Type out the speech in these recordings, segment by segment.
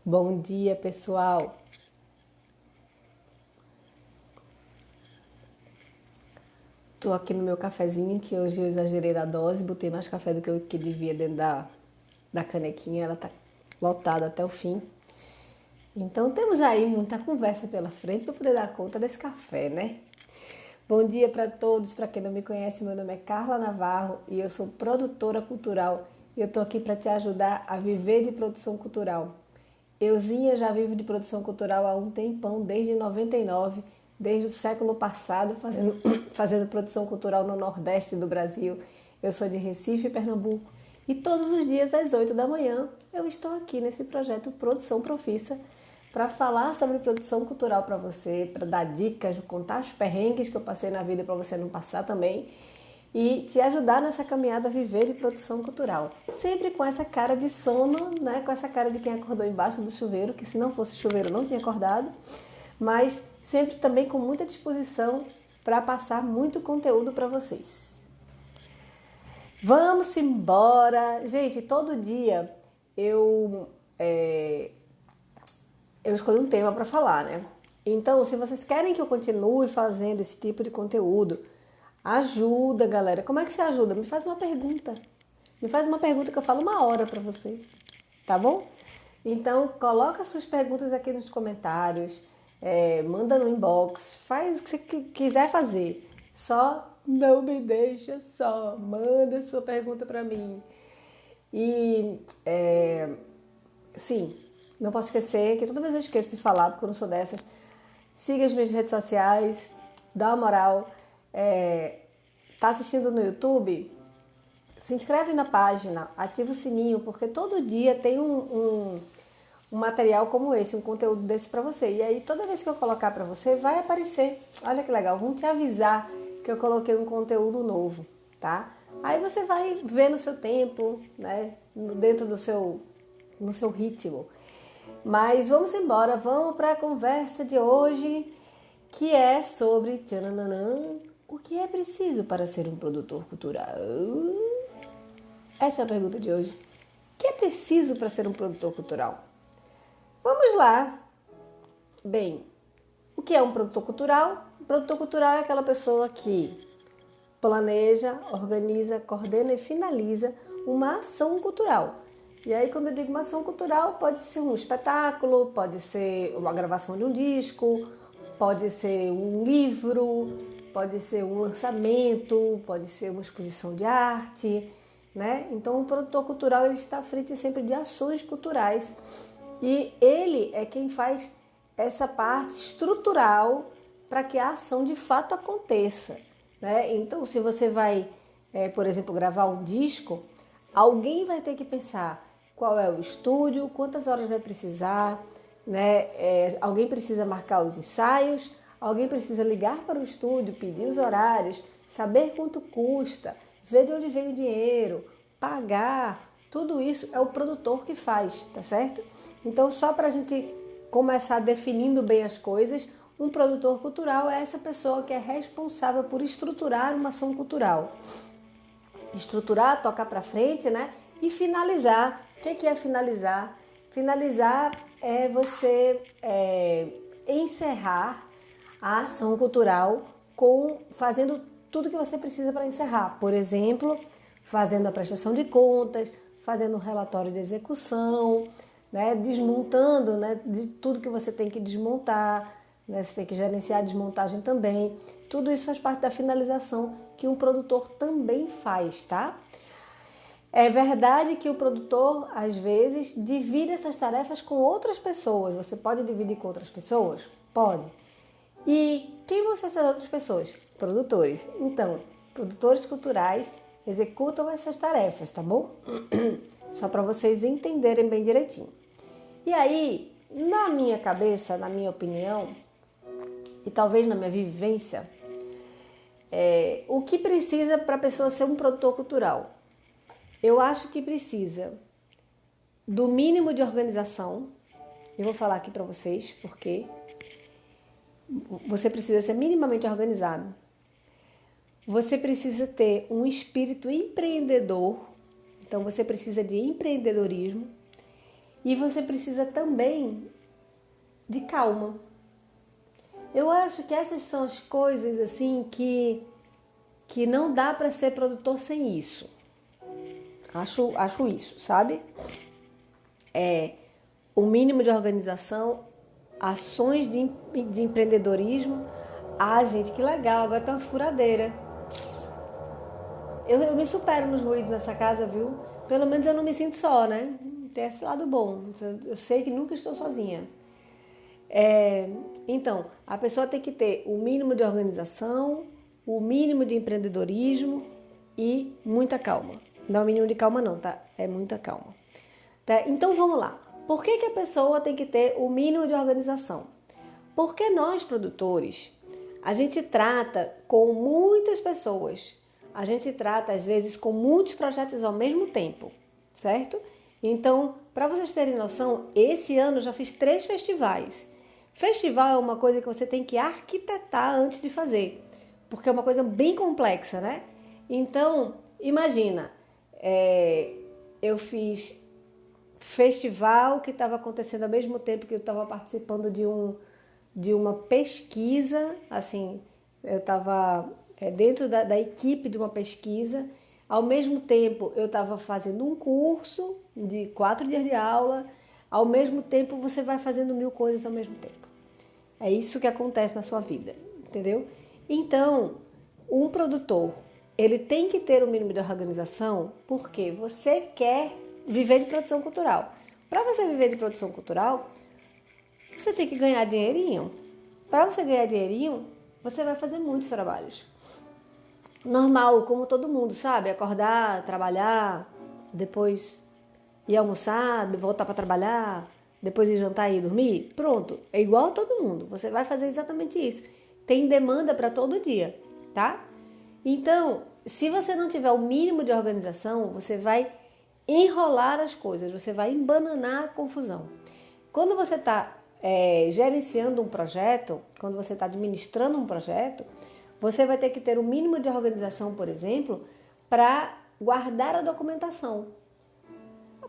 Bom dia, pessoal. Tô aqui no meu cafezinho, que hoje eu exagerei na dose, botei mais café do que eu que devia dentro da canequinha, ela tá lotada até o fim. Então temos aí muita conversa pela frente para poder dar conta desse café, né? Bom dia para todos, para quem não me conhece, meu nome é Carla Navarro e eu sou produtora cultural e eu tô aqui para te ajudar a viver de produção cultural. Euzinha já vivo de produção cultural há um tempão, desde 99, desde o século passado, fazendo produção cultural no Nordeste do Brasil. Eu sou de Recife, Pernambuco, e todos os dias às 8 da manhã eu estou aqui nesse projeto Produção Profissa para falar sobre produção cultural para você, para dar dicas, contar os perrengues que eu passei na vida para você não passar também e te ajudar nessa caminhada a viver de produção cultural. Sempre com essa cara de sono, né? Com essa cara de quem acordou embaixo do chuveiro, que se não fosse chuveiro não tinha acordado, mas sempre também com muita disposição para passar muito conteúdo para vocês. Vamos embora! Gente, todo dia eu escolho um tema para falar, né? Então, se vocês querem que eu continue fazendo esse tipo de conteúdo, ajuda, galera. Como é que você ajuda? Me faz uma pergunta. Me faz uma pergunta que eu falo uma hora para você, tá bom? Então, coloca suas perguntas aqui nos comentários, manda no inbox, faz o que você quiser fazer. Só não me deixa só, manda sua pergunta para mim. E, sim, não posso esquecer, que toda vez eu esqueço de falar, porque eu não sou dessas. Siga as minhas redes sociais, dá uma moral. Tá assistindo no YouTube? Se inscreve na página, ativa o sininho, porque todo dia tem um material como esse, um conteúdo desse para você. E aí toda vez que eu colocar para você, vai aparecer. Olha que legal, vão te avisar que eu coloquei um conteúdo novo, tá? Aí você vai ver no seu tempo, né? Dentro no seu ritmo. Mas vamos embora, vamos para a conversa de hoje, que é sobre tchananã, o que é preciso para ser um produtor cultural? Essa é a pergunta de hoje. O que é preciso para ser um produtor cultural? Vamos lá. Bem, o que é um produtor cultural? Um produtor cultural é aquela pessoa que planeja, organiza, coordena e finaliza uma ação cultural. E aí, quando eu digo uma ação cultural, pode ser um espetáculo, pode ser uma gravação de um disco, pode ser um livro, pode ser um lançamento, pode ser uma exposição de arte, né? Então, o produtor cultural ele está à frente sempre de ações culturais e ele é quem faz essa parte estrutural para que a ação de fato aconteça, né? Então, se você vai, por exemplo, gravar um disco, alguém vai ter que pensar qual é o estúdio, quantas horas vai precisar, né? Alguém precisa marcar os ensaios, alguém precisa ligar para o estúdio, pedir os horários, saber quanto custa, ver de onde vem o dinheiro, pagar. Tudo isso é o produtor que faz, tá certo? Então, só para a gente começar definindo bem as coisas, um produtor cultural é essa pessoa que é responsável por estruturar uma ação cultural. Estruturar, tocar para frente, né? E finalizar. O que é finalizar? Finalizar é você encerrar a ação cultural fazendo tudo que você precisa para encerrar. Por exemplo, fazendo a prestação de contas, fazendo um relatório de execução, né? Desmontando, né? De tudo que você tem que desmontar, né? Você tem que gerenciar a desmontagem também. Tudo isso faz parte da finalização que um produtor também faz, tá? É verdade que o produtor, às vezes, divide essas tarefas com outras pessoas. Você pode dividir com outras pessoas? Pode. E quem vão ser essas outras pessoas? Produtores. Então, produtores culturais executam essas tarefas, tá bom? Só para vocês entenderem bem direitinho. E aí, na minha cabeça, na minha opinião, e talvez na minha vivência, o que precisa para a pessoa ser um produtor cultural? Eu acho que precisa do mínimo de organização. Eu vou falar aqui para vocês porque você precisa ser minimamente organizado. Você precisa ter um espírito empreendedor. Então você precisa de empreendedorismo. E você precisa também de calma. Eu acho que essas são as coisas assim que não dá para ser produtor sem isso. Acho isso, sabe? O mínimo de organização, ações de empreendedorismo. Ah, gente, que legal, agora tá uma furadeira. Eu me supero nos ruídos nessa casa, viu? Pelo menos eu não me sinto só, né? Tem esse lado bom. Eu sei que nunca estou sozinha. Então, a pessoa tem que ter o mínimo de organização, o mínimo de empreendedorismo e muita calma. Não é o mínimo de calma não, tá? É muita calma. Tá? Então, vamos lá. Por que a pessoa tem que ter o mínimo de organização? Porque nós, produtores, a gente trata com muitas pessoas. A gente trata, às vezes, com muitos projetos ao mesmo tempo, certo? Então, para vocês terem noção, esse ano eu já fiz 3 festivais. Festival é uma coisa que você tem que arquitetar antes de fazer, porque é uma coisa bem complexa, né? Então, imagina, eu fiz festival que estava acontecendo ao mesmo tempo que eu estava participando de uma pesquisa, assim, eu estava dentro da equipe de uma pesquisa, ao mesmo tempo eu estava fazendo um curso de 4 dias de aula, ao mesmo tempo você vai fazendo 1000 coisas ao mesmo tempo. É isso que acontece na sua vida, entendeu? Então, um produtor, ele tem que ter o mínimo de organização porque você quer viver de produção cultural. Para você viver de produção cultural, você tem que ganhar dinheirinho. Para você ganhar dinheirinho, você vai fazer muitos trabalhos. Normal, como todo mundo, sabe? Acordar, trabalhar, depois ir almoçar, voltar para trabalhar, depois ir jantar e ir dormir. Pronto, é igual a todo mundo. Você vai fazer exatamente isso. Tem demanda para todo dia, tá? Então, se você não tiver o mínimo de organização, você vai enrolar as coisas, você vai embananar a confusão. Quando você está gerenciando um projeto, quando você está administrando um projeto, você vai ter que ter o mínimo de organização, por exemplo, para guardar a documentação.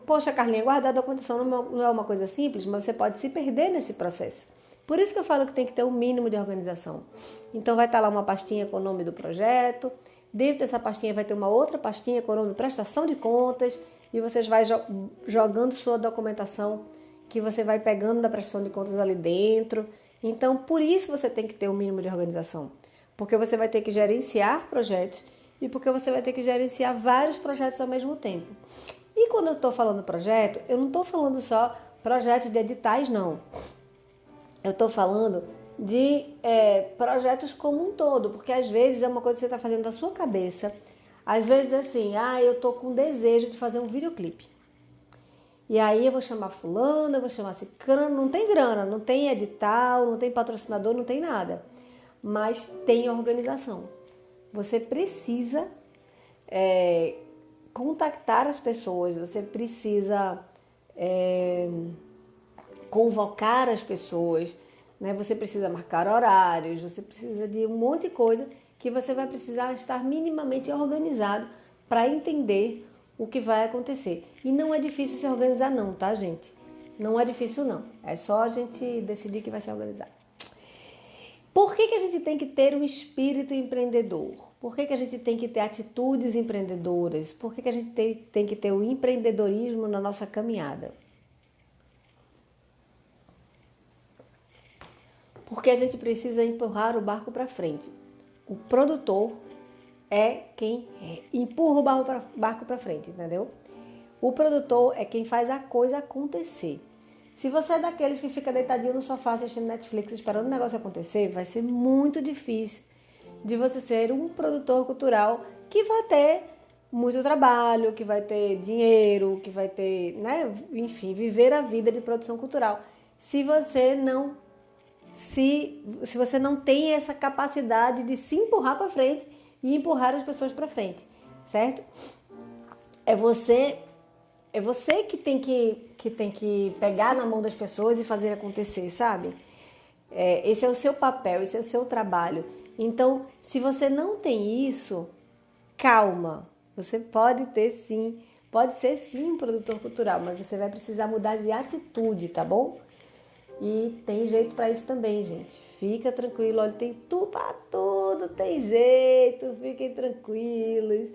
Poxa, Carlinha, guardar a documentação não é uma coisa simples, mas você pode se perder nesse processo. Por isso que eu falo que tem que ter o mínimo de organização. Então vai estar lá uma pastinha com o nome do projeto, dentro dessa pastinha vai ter uma outra pastinha com o nome de prestação de contas, e vocês vão jogando sua documentação que você vai pegando da prestação de contas ali dentro. Então, por isso você tem que ter o mínimo de organização. Porque você vai ter que gerenciar projetos e porque você vai ter que gerenciar vários projetos ao mesmo tempo. E quando eu estou falando projeto, eu não estou falando só projetos de editais, não. Eu estou falando de projetos como um todo, porque às vezes é uma coisa que você está fazendo da sua cabeça. Às vezes é assim, eu estou com desejo de fazer um videoclipe. E aí eu vou chamar fulano, eu vou chamar ciclano, não tem grana, não tem edital, não tem patrocinador, não tem nada. Mas tem organização. Você precisa contactar as pessoas, você precisa convocar as pessoas, né? Você precisa marcar horários, você precisa de um monte de coisa que você vai precisar estar minimamente organizado para entender o que vai acontecer. E não é difícil se organizar não, tá, gente? Não é difícil não, é só a gente decidir que vai se organizar. Por que a gente tem que ter um espírito empreendedor? Por que a gente tem que ter atitudes empreendedoras? Por que a gente tem que ter o empreendedorismo na nossa caminhada? Porque a gente precisa empurrar o barco para frente. O produtor é quem empurra o barco para frente, entendeu? O produtor é quem faz a coisa acontecer. Se você é daqueles que fica deitadinho no sofá assistindo Netflix esperando o negócio acontecer, vai ser muito difícil de você ser um produtor cultural que vai ter muito trabalho, que vai ter dinheiro, que vai ter, né, enfim, viver a vida de produção cultural. Se você não tem essa capacidade de se empurrar para frente e empurrar as pessoas para frente, certo? É você que tem que pegar na mão das pessoas e fazer acontecer, sabe? Esse é o seu papel, esse é o seu trabalho. Então, se você não tem isso, calma. Você pode ter sim, pode ser sim um produtor cultural, mas você vai precisar mudar de atitude, tá bom? E tem jeito para isso também, gente. Fica tranquilo, olha, tem tudo para tudo, tem jeito, fiquem tranquilos,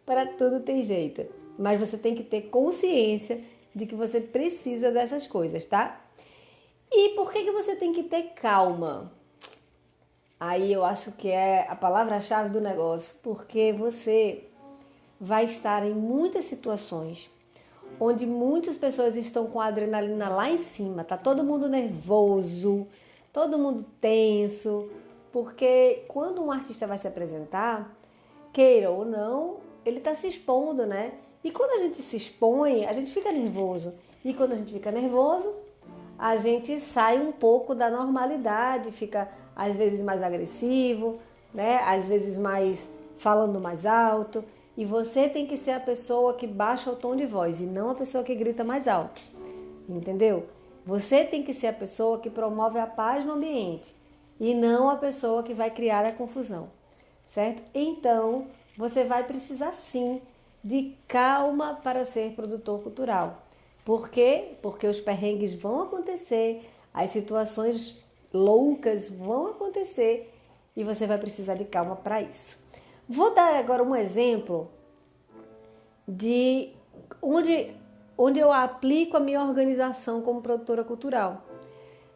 para tudo tem jeito. Mas você tem que ter consciência de que você precisa dessas coisas, tá? E por que você tem que ter calma? Aí eu acho que é a palavra-chave do negócio, porque você vai estar em muitas situações onde muitas pessoas estão com a adrenalina lá em cima, tá todo mundo nervoso, todo mundo tenso, porque quando um artista vai se apresentar, queira ou não, ele está se expondo, né? E quando a gente se expõe, a gente fica nervoso. E quando a gente fica nervoso, a gente sai um pouco da normalidade, fica às vezes mais agressivo, né? Às vezes mais falando mais alto. E você tem que ser a pessoa que baixa o tom de voz e não a pessoa que grita mais alto. Entendeu? Você tem que ser a pessoa que promove a paz no ambiente e não a pessoa que vai criar a confusão, certo? Então, você vai precisar sim de calma para ser produtor cultural. Por quê? Porque os perrengues vão acontecer, as situações loucas vão acontecer e você vai precisar de calma para isso. Vou dar agora um exemplo de onde eu aplico a minha organização como produtora cultural.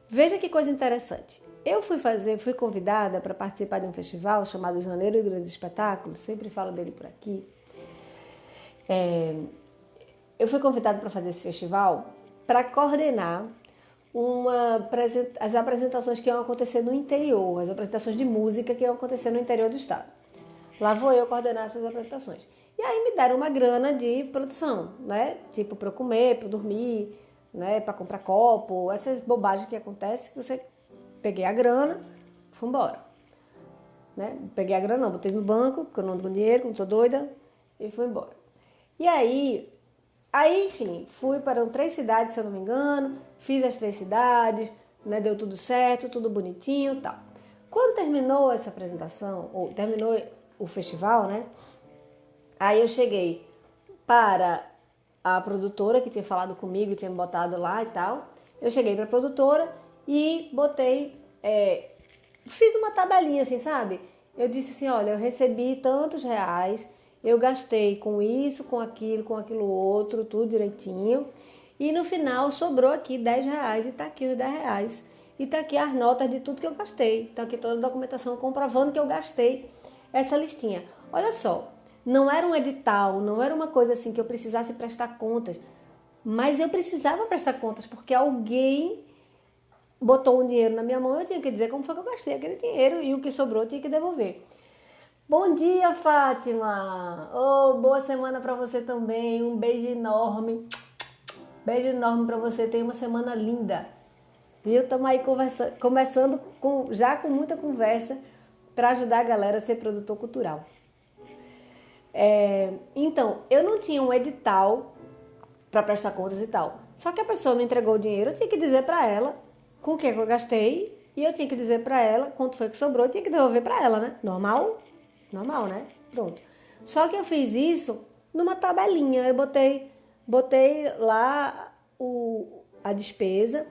Veja que coisa interessante. Eu fui convidada para participar de um festival chamado Janeiro e Grandes Espetáculos, sempre falo dele por aqui. Eu fui convidada para fazer esse festival para coordenar as apresentações que iam acontecer no interior, as apresentações de música que iam acontecer no interior do estado. Lá vou eu coordenar essas apresentações. E aí me deram uma grana de produção, né? Tipo, para eu comer, para eu dormir, né? Para comprar copo, essas bobagens que acontecem, que você peguei a grana, fui embora. Né? Peguei a grana, não, botei no banco, porque eu não tenho dinheiro, não tô doida, e fui embora. E aí, enfim, fui para 3 cidades, se eu não me engano, fiz as 3 cidades, né? Deu tudo certo, tudo bonitinho e tal. Quando terminou essa apresentação, ou terminou o festival, né? Aí eu cheguei para a produtora que tinha falado comigo, tinha me botado lá e tal. Eu cheguei para a produtora e fiz uma tabelinha assim, sabe? Eu disse assim, olha, eu recebi tantos reais, eu gastei com isso, com aquilo outro, tudo direitinho. E no final sobrou aqui 10 reais e tá aqui os 10 reais. E tá aqui as notas de tudo que eu gastei. Tá aqui toda a documentação comprovando que eu gastei essa listinha. Olha só, não era um edital, não era uma coisa assim que eu precisasse prestar contas, mas eu precisava prestar contas porque alguém botou um dinheiro na minha mão, eu tinha que dizer como foi que eu gastei aquele dinheiro e o que sobrou eu tinha que devolver. Bom dia, Fátima! Oh, boa semana para você também, um beijo enorme para você, tenha uma semana linda. Viu? Estamos aí começando já com muita conversa para ajudar a galera a ser produtor cultural. Então, eu não tinha um edital para prestar contas e tal. Só que a pessoa me entregou o dinheiro, eu tinha que dizer para ela com o que eu gastei e eu tinha que dizer para ela quanto foi que sobrou, eu tinha que devolver para ela, né? Normal? Normal, né? Pronto. Só que eu fiz isso numa tabelinha, eu botei lá a despesa,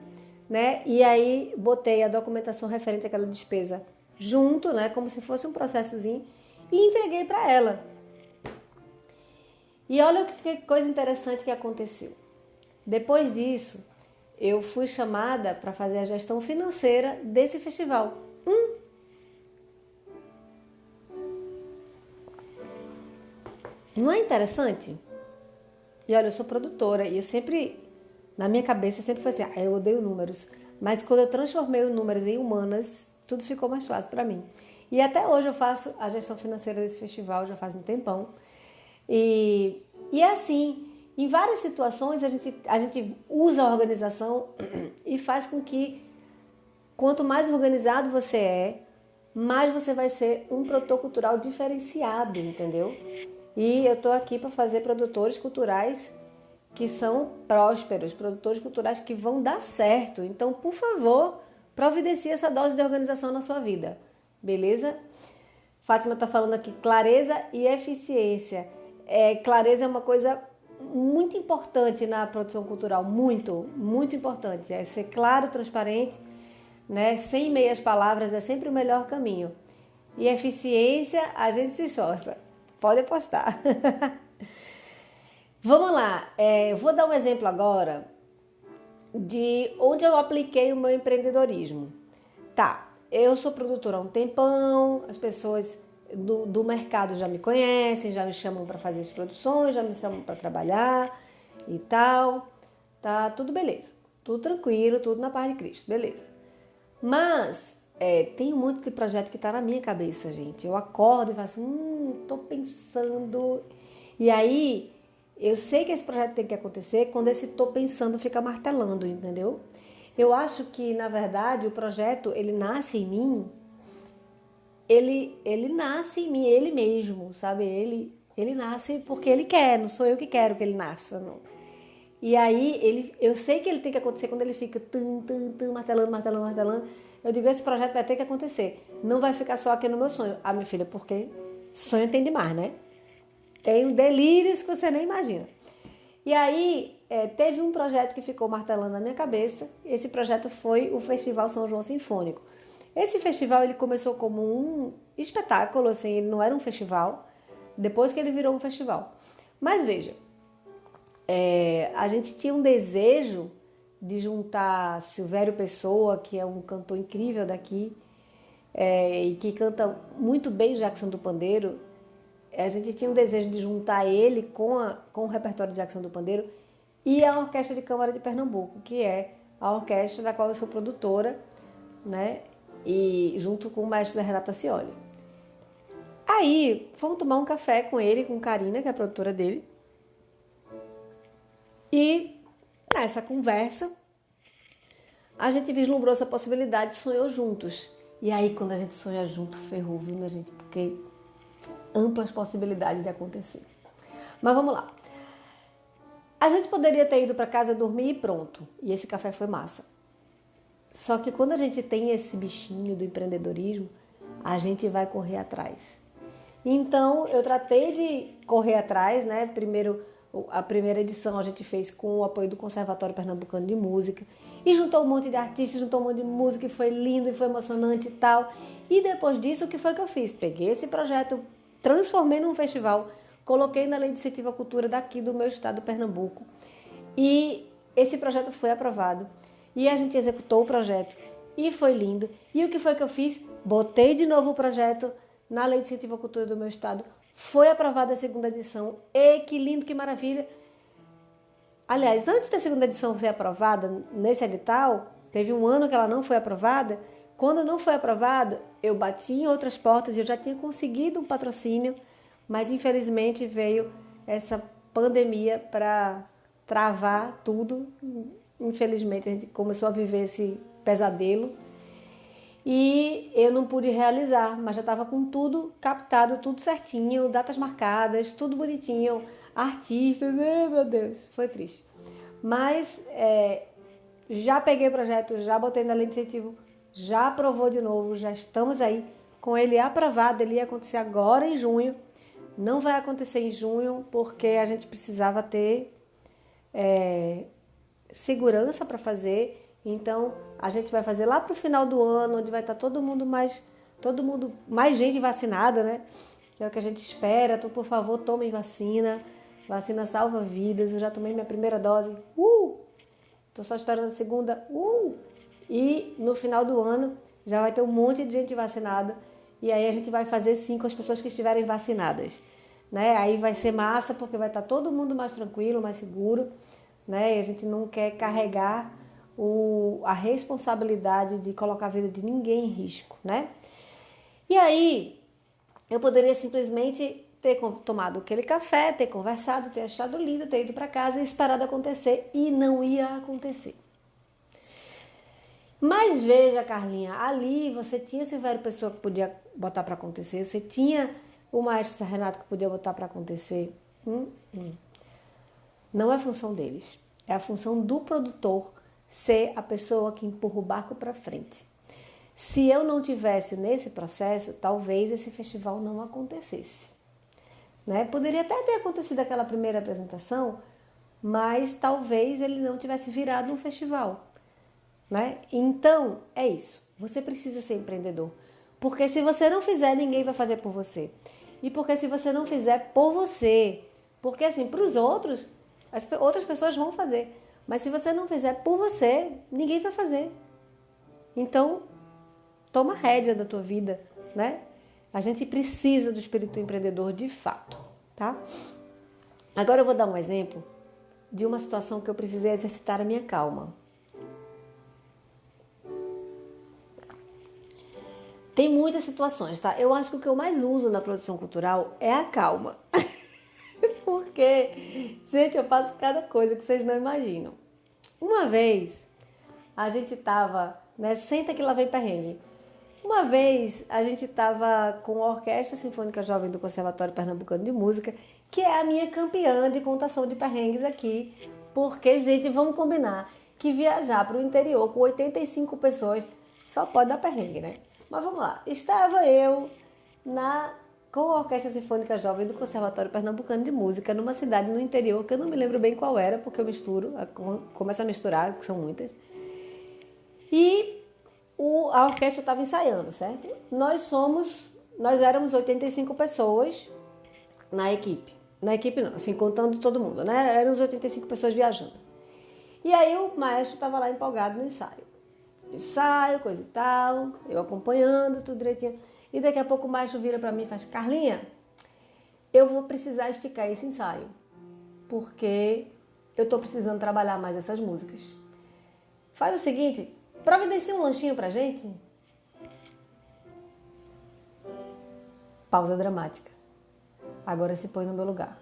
né? E aí botei a documentação referente àquela despesa junto, né? Como se fosse um processozinho e entreguei para ela. E olha que coisa interessante que aconteceu. Depois disso, eu fui chamada para fazer a gestão financeira desse festival. Não é interessante? E olha, eu sou produtora e eu sempre, na minha cabeça, sempre foi assim, eu odeio números. Mas quando eu transformei os números em humanas, tudo ficou mais fácil para mim. E até hoje eu faço a gestão financeira desse festival, já faz um tempão. E é assim, em várias situações a gente usa a organização e faz com que, quanto mais organizado você é, mais você vai ser um produtor cultural diferenciado, entendeu? E eu estou aqui para fazer produtores culturais que são prósperos, produtores culturais que vão dar certo. Então, por favor, providencie essa dose de organização na sua vida, beleza? Fátima está falando aqui, clareza e eficiência. Clareza é uma coisa muito importante na produção cultural, muito importante. É ser claro, transparente, né? Sem meias palavras é sempre o melhor caminho. E eficiência, a gente se esforça. Pode apostar. Vamos lá, vou dar um exemplo agora de onde eu apliquei o meu empreendedorismo. Tá, eu sou produtora há um tempão, as pessoas do mercado já me conhecem, já me chamam para fazer as produções, já me chamam para trabalhar e tal. Tá, tudo beleza, tudo tranquilo, tudo na paz de Cristo, beleza. Mas tem um monte de projeto que está na minha cabeça, gente. Eu acordo e falo assim, tô pensando. E aí, eu sei que esse projeto tem que acontecer quando esse tô pensando fica martelando, entendeu? Eu acho que, na verdade, o projeto, ele nasce em mim, ele nasce em mim, ele mesmo, sabe? Ele nasce porque ele quer, não sou eu que quero que ele nasça, não. E aí, eu sei que ele tem que acontecer quando ele fica martelando. Eu digo, esse projeto vai ter que acontecer. Não vai ficar só aqui no meu sonho. Ah, minha filha, porque sonho tem demais, né? Tem delírios que você nem imagina. E aí, teve um projeto que ficou martelando na minha cabeça. Esse projeto foi o Festival São João Sinfônico. Esse festival, ele começou como um espetáculo, assim, ele não era um festival, depois que ele virou um festival. Mas veja, a gente tinha um desejo de juntar Silvério Pessoa, que é um cantor incrível daqui, e que canta muito bem Jackson do Pandeiro. A gente tinha um desejo de juntar ele com o repertório de Jackson do Pandeiro e a Orquestra de Câmara de Pernambuco, que é a orquestra da qual eu sou produtora, né? E junto com o maestro Renata Cioli. Aí, fomos tomar um café com ele, com Karina, que é a produtora dele. E nessa conversa, a gente vislumbrou essa possibilidade, sonhou juntos. E aí, quando a gente sonha junto, ferrou, viu, minha gente? Porque amplas possibilidades de acontecer. Mas vamos lá. A gente poderia ter ido para casa dormir e pronto. E esse café foi massa. Só que quando a gente tem esse bichinho do empreendedorismo, a gente vai correr atrás. Então, eu tratei de correr atrás, né? Primeiro, a primeira edição a gente fez com o apoio do Conservatório Pernambucano de Música. E juntou um monte de artistas, juntou um monte de música, e foi lindo, e foi emocionante e tal. E depois disso, o que foi que eu fiz? Peguei esse projeto, transformei num festival, coloquei na Lei de Incentivo à Cultura daqui do meu estado, Pernambuco. E esse projeto foi aprovado. E a gente executou o projeto. E foi lindo. E o que foi que eu fiz? Botei de novo o projeto na Lei de Incentivo à Cultura do meu estado. Foi aprovada a segunda edição. E que lindo, que maravilha. Aliás, antes da segunda edição ser aprovada, nesse edital, teve um ano que ela não foi aprovada. Quando não foi aprovada, eu bati em outras portas e eu já tinha conseguido um patrocínio, mas infelizmente veio essa pandemia para travar tudo. Infelizmente a gente começou a viver esse pesadelo e eu não pude realizar, mas já estava com tudo captado, tudo certinho, datas marcadas, tudo bonitinho, artistas, meu Deus, foi triste. Mas já peguei o projeto, já botei na lei de incentivo, já aprovou de novo, já estamos aí com ele aprovado, ele ia acontecer agora em junho, não vai acontecer em junho porque a gente precisava ter segurança para fazer, então a gente vai fazer lá para o final do ano, onde vai estar todo mundo mais gente vacinada, né? Que é o que a gente espera. Então, por favor, tomem vacina salva vidas, eu já tomei minha primeira dose, tô só esperando a segunda, e no final do ano já vai ter um monte de gente vacinada, e aí a gente vai fazer sim com as pessoas que estiverem vacinadas, né? Aí vai ser massa, porque vai estar todo mundo mais tranquilo, mais seguro, né? E a gente não quer carregar a responsabilidade de colocar a vida de ninguém em risco, né? E aí, eu poderia simplesmente ter tomado aquele café, ter conversado, ter achado lindo, ter ido para casa e esperado acontecer, e não ia acontecer. Mas veja, Carlinha, ali você tinha Silvério Pessoa que podia botar para acontecer, você tinha o maestro Renato que podia botar para acontecer. Não é função deles, é a função do produtor ser a pessoa que empurra o barco para frente. Se eu não tivesse nesse processo, talvez esse festival não acontecesse, né? Poderia até ter acontecido aquela primeira apresentação, mas talvez ele não tivesse virado um festival, né? Então, é isso. Você precisa ser empreendedor. Porque se você não fizer, ninguém vai fazer por você. E porque se você não fizer por você, porque assim, para os outros, as outras pessoas vão fazer. Mas se você não fizer por você, ninguém vai fazer. Então, toma a rédea da tua vida, né? A gente precisa do espírito empreendedor de fato, tá? Agora eu vou dar um exemplo de uma situação que eu precisei exercitar a minha calma. Tem muitas situações, tá? Eu acho que o que eu mais uso na produção cultural é a calma. Porque, gente, eu faço cada coisa que vocês não imaginam. Uma vez, a gente tava, né? Senta que lá vem perrengue. Uma vez, a gente tava com a Orquestra Sinfônica Jovem do Conservatório Pernambucano de Música, que é a minha campeã de contação de perrengues aqui. Porque, gente, vamos combinar que viajar para o interior com 85 pessoas só pode dar perrengue, né? Mas vamos lá. Estava eu com a Orquestra Sinfônica Jovem do Conservatório Pernambucano de Música, numa cidade no interior, que eu não me lembro bem qual era, porque eu começo a misturar, que são muitas. E a orquestra estava ensaiando, certo? Nós éramos 85 pessoas na equipe. Na equipe não, assim, contando todo mundo, né? Éramos 85 pessoas viajando. E aí o maestro estava lá empolgado no ensaio. Ensaio, coisa e tal, eu acompanhando, tudo direitinho. E daqui a pouco o maestro vira para mim e faz: Carlinha, eu vou precisar esticar esse ensaio, porque eu estou precisando trabalhar mais essas músicas. Faz o seguinte, providencia um lanchinho pra gente. Pausa dramática. Agora se põe no meu lugar.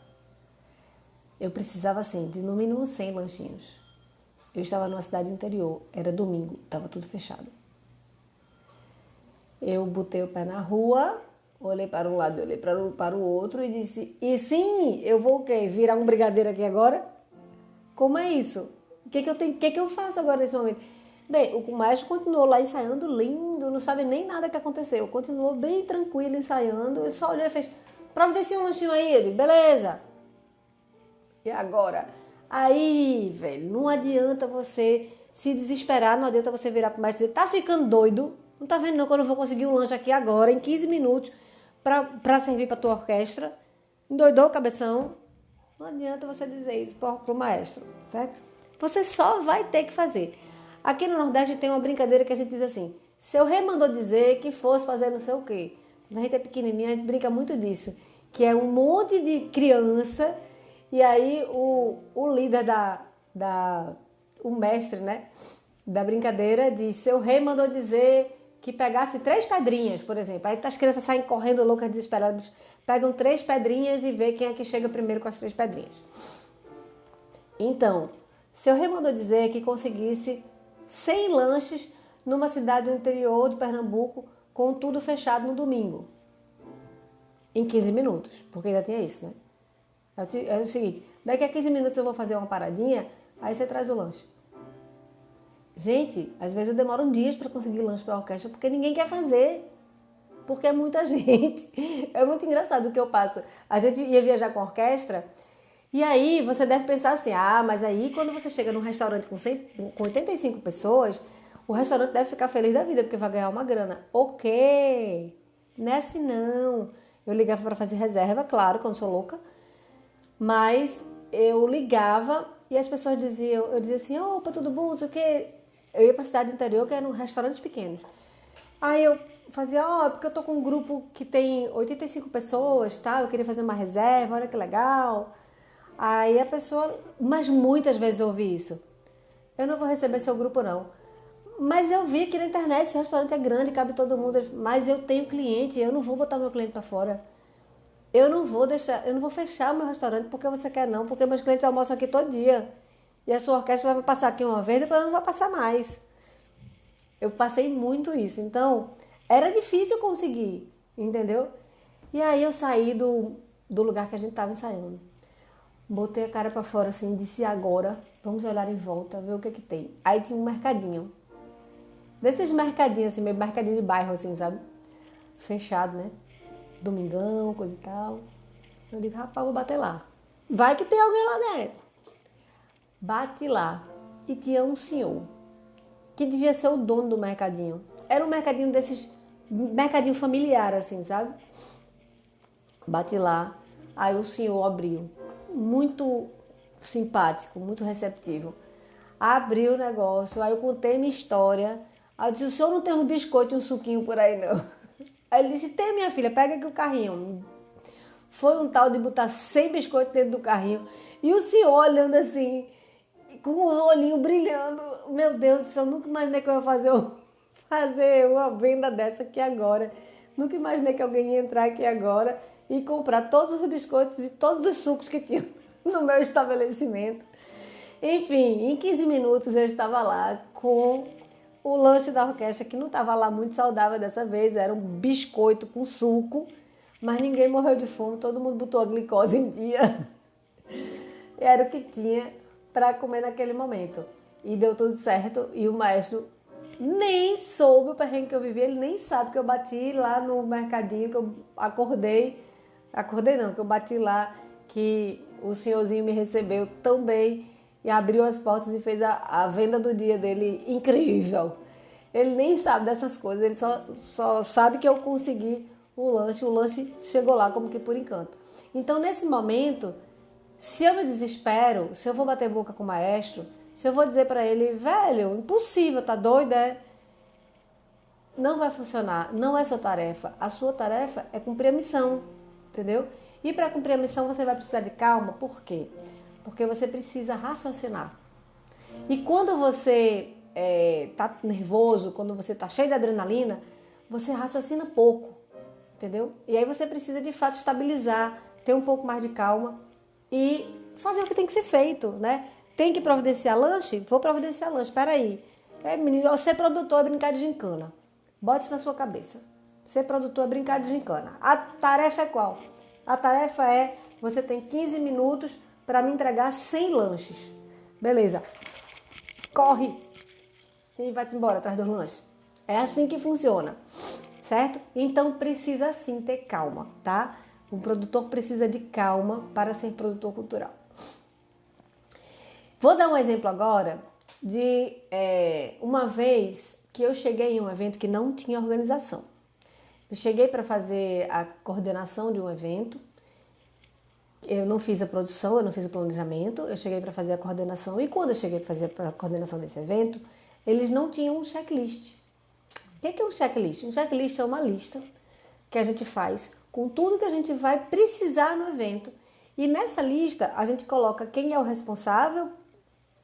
Eu precisava, assim, de no mínimo 100 lanchinhos. Eu estava numa cidade interior, era domingo, estava tudo fechado. Eu botei o pé na rua, olhei para um lado, olhei para o outro e disse: e sim, eu vou o quê? Virar um brigadeiro aqui agora? Como é isso? O que eu faço agora nesse momento? Bem, o maestro continuou lá ensaiando lindo, não sabe nem nada que aconteceu. Continuou bem tranquilo ensaiando, ele só olhou e fez: providencia um lanchinho aí, ele, beleza. E agora? Aí, velho, não adianta você se desesperar, não adianta você virar pro maestro e dizer: tá ficando doido? Não tá vendo não que eu não vou conseguir um lanche aqui agora, em 15 minutos, pra servir pra tua orquestra? Endoidou, cabeção? Não adianta você dizer isso pro maestro, certo? Você só vai ter que fazer. Aqui no Nordeste tem uma brincadeira que a gente diz assim: seu rei mandou dizer que fosse fazer não sei o quê. Quando a gente é pequenininha, a gente brinca muito disso, que é um monte de criança. E aí o líder o mestre, né, da brincadeira diz: seu rei mandou dizer que pegasse 3 pedrinhas, por exemplo. Aí as crianças saem correndo loucas, desesperadas, pegam 3 pedrinhas e vê quem é que chega primeiro com as 3 pedrinhas. Então, seu rei mandou dizer que conseguisse 100 lanches numa cidade do interior de Pernambuco, com tudo fechado no domingo. Em 15 minutos, porque ainda tinha isso, né? É o seguinte, daqui a 15 minutos eu vou fazer uma paradinha, aí você traz o lanche. Gente, às vezes eu demoro dias para conseguir lanche para a orquestra, porque ninguém quer fazer. Porque é muita gente. É muito engraçado o que eu passo. A gente ia viajar com a orquestra, e aí você deve pensar assim: ah, mas aí quando você chega num restaurante com 85 pessoas, o restaurante deve ficar feliz da vida, porque vai ganhar uma grana. Ok, não é assim não. Eu ligava para fazer reserva, claro, quando sou louca. Mas eu ligava e as pessoas eu dizia assim: opa, tudo bom, não sei o quê. Eu ia para a cidade interior, que eram restaurantes pequenos. Aí eu fazia: porque eu tô com um grupo que tem 85 pessoas, tá? Eu queria fazer uma reserva, olha que legal. Aí a pessoa, mas muitas vezes eu ouvi isso: eu não vou receber seu grupo não. Mas eu vi que na internet esse restaurante é grande, cabe todo mundo, mas eu tenho cliente, eu não vou botar meu cliente para fora. Eu não vou fechar o meu restaurante porque você quer não, porque meus clientes almoçam aqui todo dia. E a sua orquestra vai passar aqui uma vez, depois não vai passar mais. Eu passei muito isso, então era difícil conseguir, entendeu? E aí eu saí do lugar que a gente estava ensaiando. Botei a cara para fora assim e disse: agora, vamos olhar em volta, ver o que tem. Aí tinha um mercadinho. Desses mercadinhos, assim, meio mercadinho de bairro, assim, sabe? Fechado, né? Domingão, coisa e tal. Eu digo: rapaz, vou bater lá. Vai que tem alguém lá dentro. Bati lá e tinha um senhor que devia ser o dono do mercadinho. Era um mercadinho desses, mercadinho familiar assim, sabe? Bati lá, aí o senhor abriu, muito simpático, muito receptivo. Abriu o negócio, aí eu contei minha história. Aí eu disse, o senhor não tem um biscoito e um suquinho por aí não? Aí ele disse, tem minha filha, pega aqui o carrinho. Foi um tal de botar 100 biscoitos dentro do carrinho. E o senhor olhando assim, com o olhinho brilhando. Meu Deus do céu, nunca imaginei que eu ia fazer uma venda dessa aqui agora. Nunca imaginei que alguém ia entrar aqui agora e comprar todos os biscoitos e todos os sucos que tinha no meu estabelecimento. Enfim, em 15 minutos eu estava lá com o lanche da orquestra, que não estava lá muito saudável dessa vez, era um biscoito com suco, mas ninguém morreu de fome, todo mundo botou a glicose em dia. Era o que tinha para comer naquele momento. E deu tudo certo, e o maestro nem soube o perrengue que eu vivi, ele nem sabe que eu bati lá no mercadinho, que eu acordei não, que eu bati lá, que o senhorzinho me recebeu tão bem e abriu as portas e fez a venda do dia dele incrível. Ele nem sabe dessas coisas, ele só sabe que eu consegui o lanche chegou lá como que por encanto. Então, nesse momento, se eu me desespero, se eu vou bater boca com o maestro, se eu vou dizer para ele, velho, impossível, tá doido, é? Não vai funcionar, não é sua tarefa. A sua tarefa é cumprir a missão, entendeu? E para cumprir a missão você vai precisar de calma, por quê? Porque você precisa raciocinar. E quando você tá nervoso, quando você tá cheio de adrenalina, você raciocina pouco, entendeu? E aí você precisa de fato estabilizar, ter um pouco mais de calma e fazer o que tem que ser feito, né? Tem que providenciar lanche? Vou providenciar lanche, peraí. Menino, ser produtor é brincar de gincana. Bote isso na sua cabeça. Ser produtor é brincar de gincana. A tarefa é qual? A tarefa é, você tem 15 minutos para me entregar 100 lanches. Beleza. Corre. E vai-te embora atrás dos lanches. É assim que funciona. Certo? Então precisa sim ter calma, tá? O produtor precisa de calma para ser produtor cultural. Vou dar um exemplo agora de uma vez que eu cheguei em um evento que não tinha organização. Eu cheguei para fazer a coordenação de um evento. Eu não fiz a produção, eu não fiz o planejamento. Eu cheguei para fazer a coordenação. E quando eu cheguei para fazer a coordenação desse evento, eles não tinham um checklist. O que é um checklist? Um checklist é uma lista que a gente faz com tudo que a gente vai precisar no evento. E nessa lista a gente coloca quem é o responsável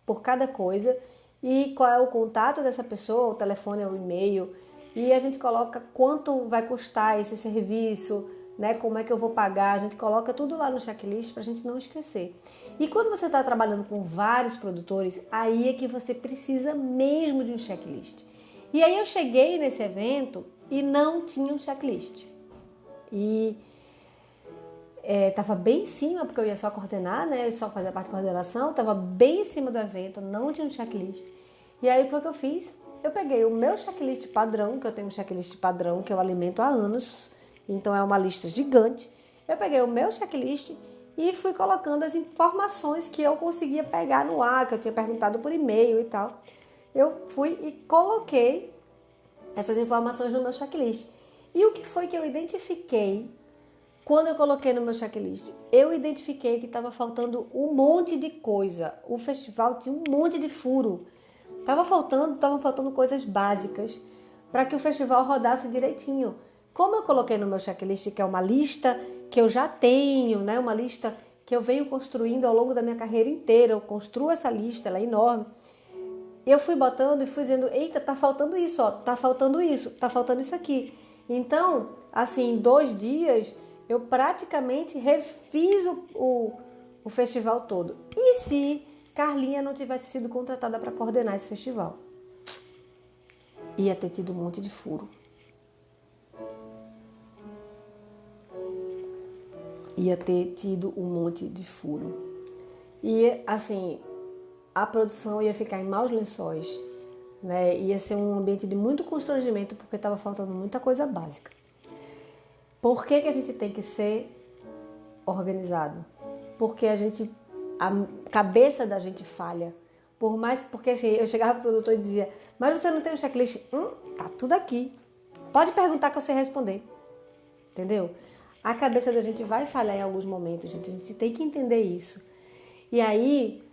por cada coisa e qual é o contato dessa pessoa, o telefone, o e-mail. E a gente coloca quanto vai custar esse serviço, né? Como é que eu vou pagar. A gente coloca tudo lá no checklist para a gente não esquecer. E quando você está trabalhando com vários produtores, aí é que você precisa mesmo de um checklist. E aí eu cheguei nesse evento e não tinha um checklist. E estava bem em cima, porque eu ia só coordenar, né? Só fazer a parte de coordenação. Estava bem em cima do evento, não tinha um checklist. E aí foi o que eu fiz. Eu peguei o meu checklist padrão, que eu tenho um checklist padrão que eu alimento há anos. Então é uma lista gigante. Eu peguei o meu checklist e fui colocando as informações que eu conseguia pegar no ar, que eu tinha perguntado por e-mail e tal. Eu fui e coloquei essas informações no meu checklist. E o que foi que eu identifiquei quando eu coloquei no meu checklist? Eu identifiquei que estava faltando um monte de coisa. O festival tinha um monte de furo. Estavam faltando coisas básicas para que o festival rodasse direitinho. Como eu coloquei no meu checklist, que é uma lista que eu já tenho, né? Uma lista que eu venho construindo ao longo da minha carreira inteira. Eu construo essa lista, ela é enorme. Eu fui botando e fui dizendo, eita, tá faltando isso, ó, tá faltando isso, tá faltando isso aqui. Então, assim, em 2 dias, eu praticamente refiz o festival todo. E se Carlinha não tivesse sido contratada para coordenar esse festival? Ia ter tido um monte de furo. Ia ter tido um monte de furo. E, assim, a produção ia ficar em maus lençóis, né? Ia ser um ambiente de muito constrangimento porque estava faltando muita coisa básica. Por que a gente tem que ser organizado? Porque a gente a cabeça da gente falha. Porque assim, eu chegava pro produtor e dizia, mas você não tem um checklist? Tá tudo aqui. Pode perguntar que eu sei responder. Entendeu? A cabeça da gente vai falhar em alguns momentos, gente. A gente tem que entender isso. E aí,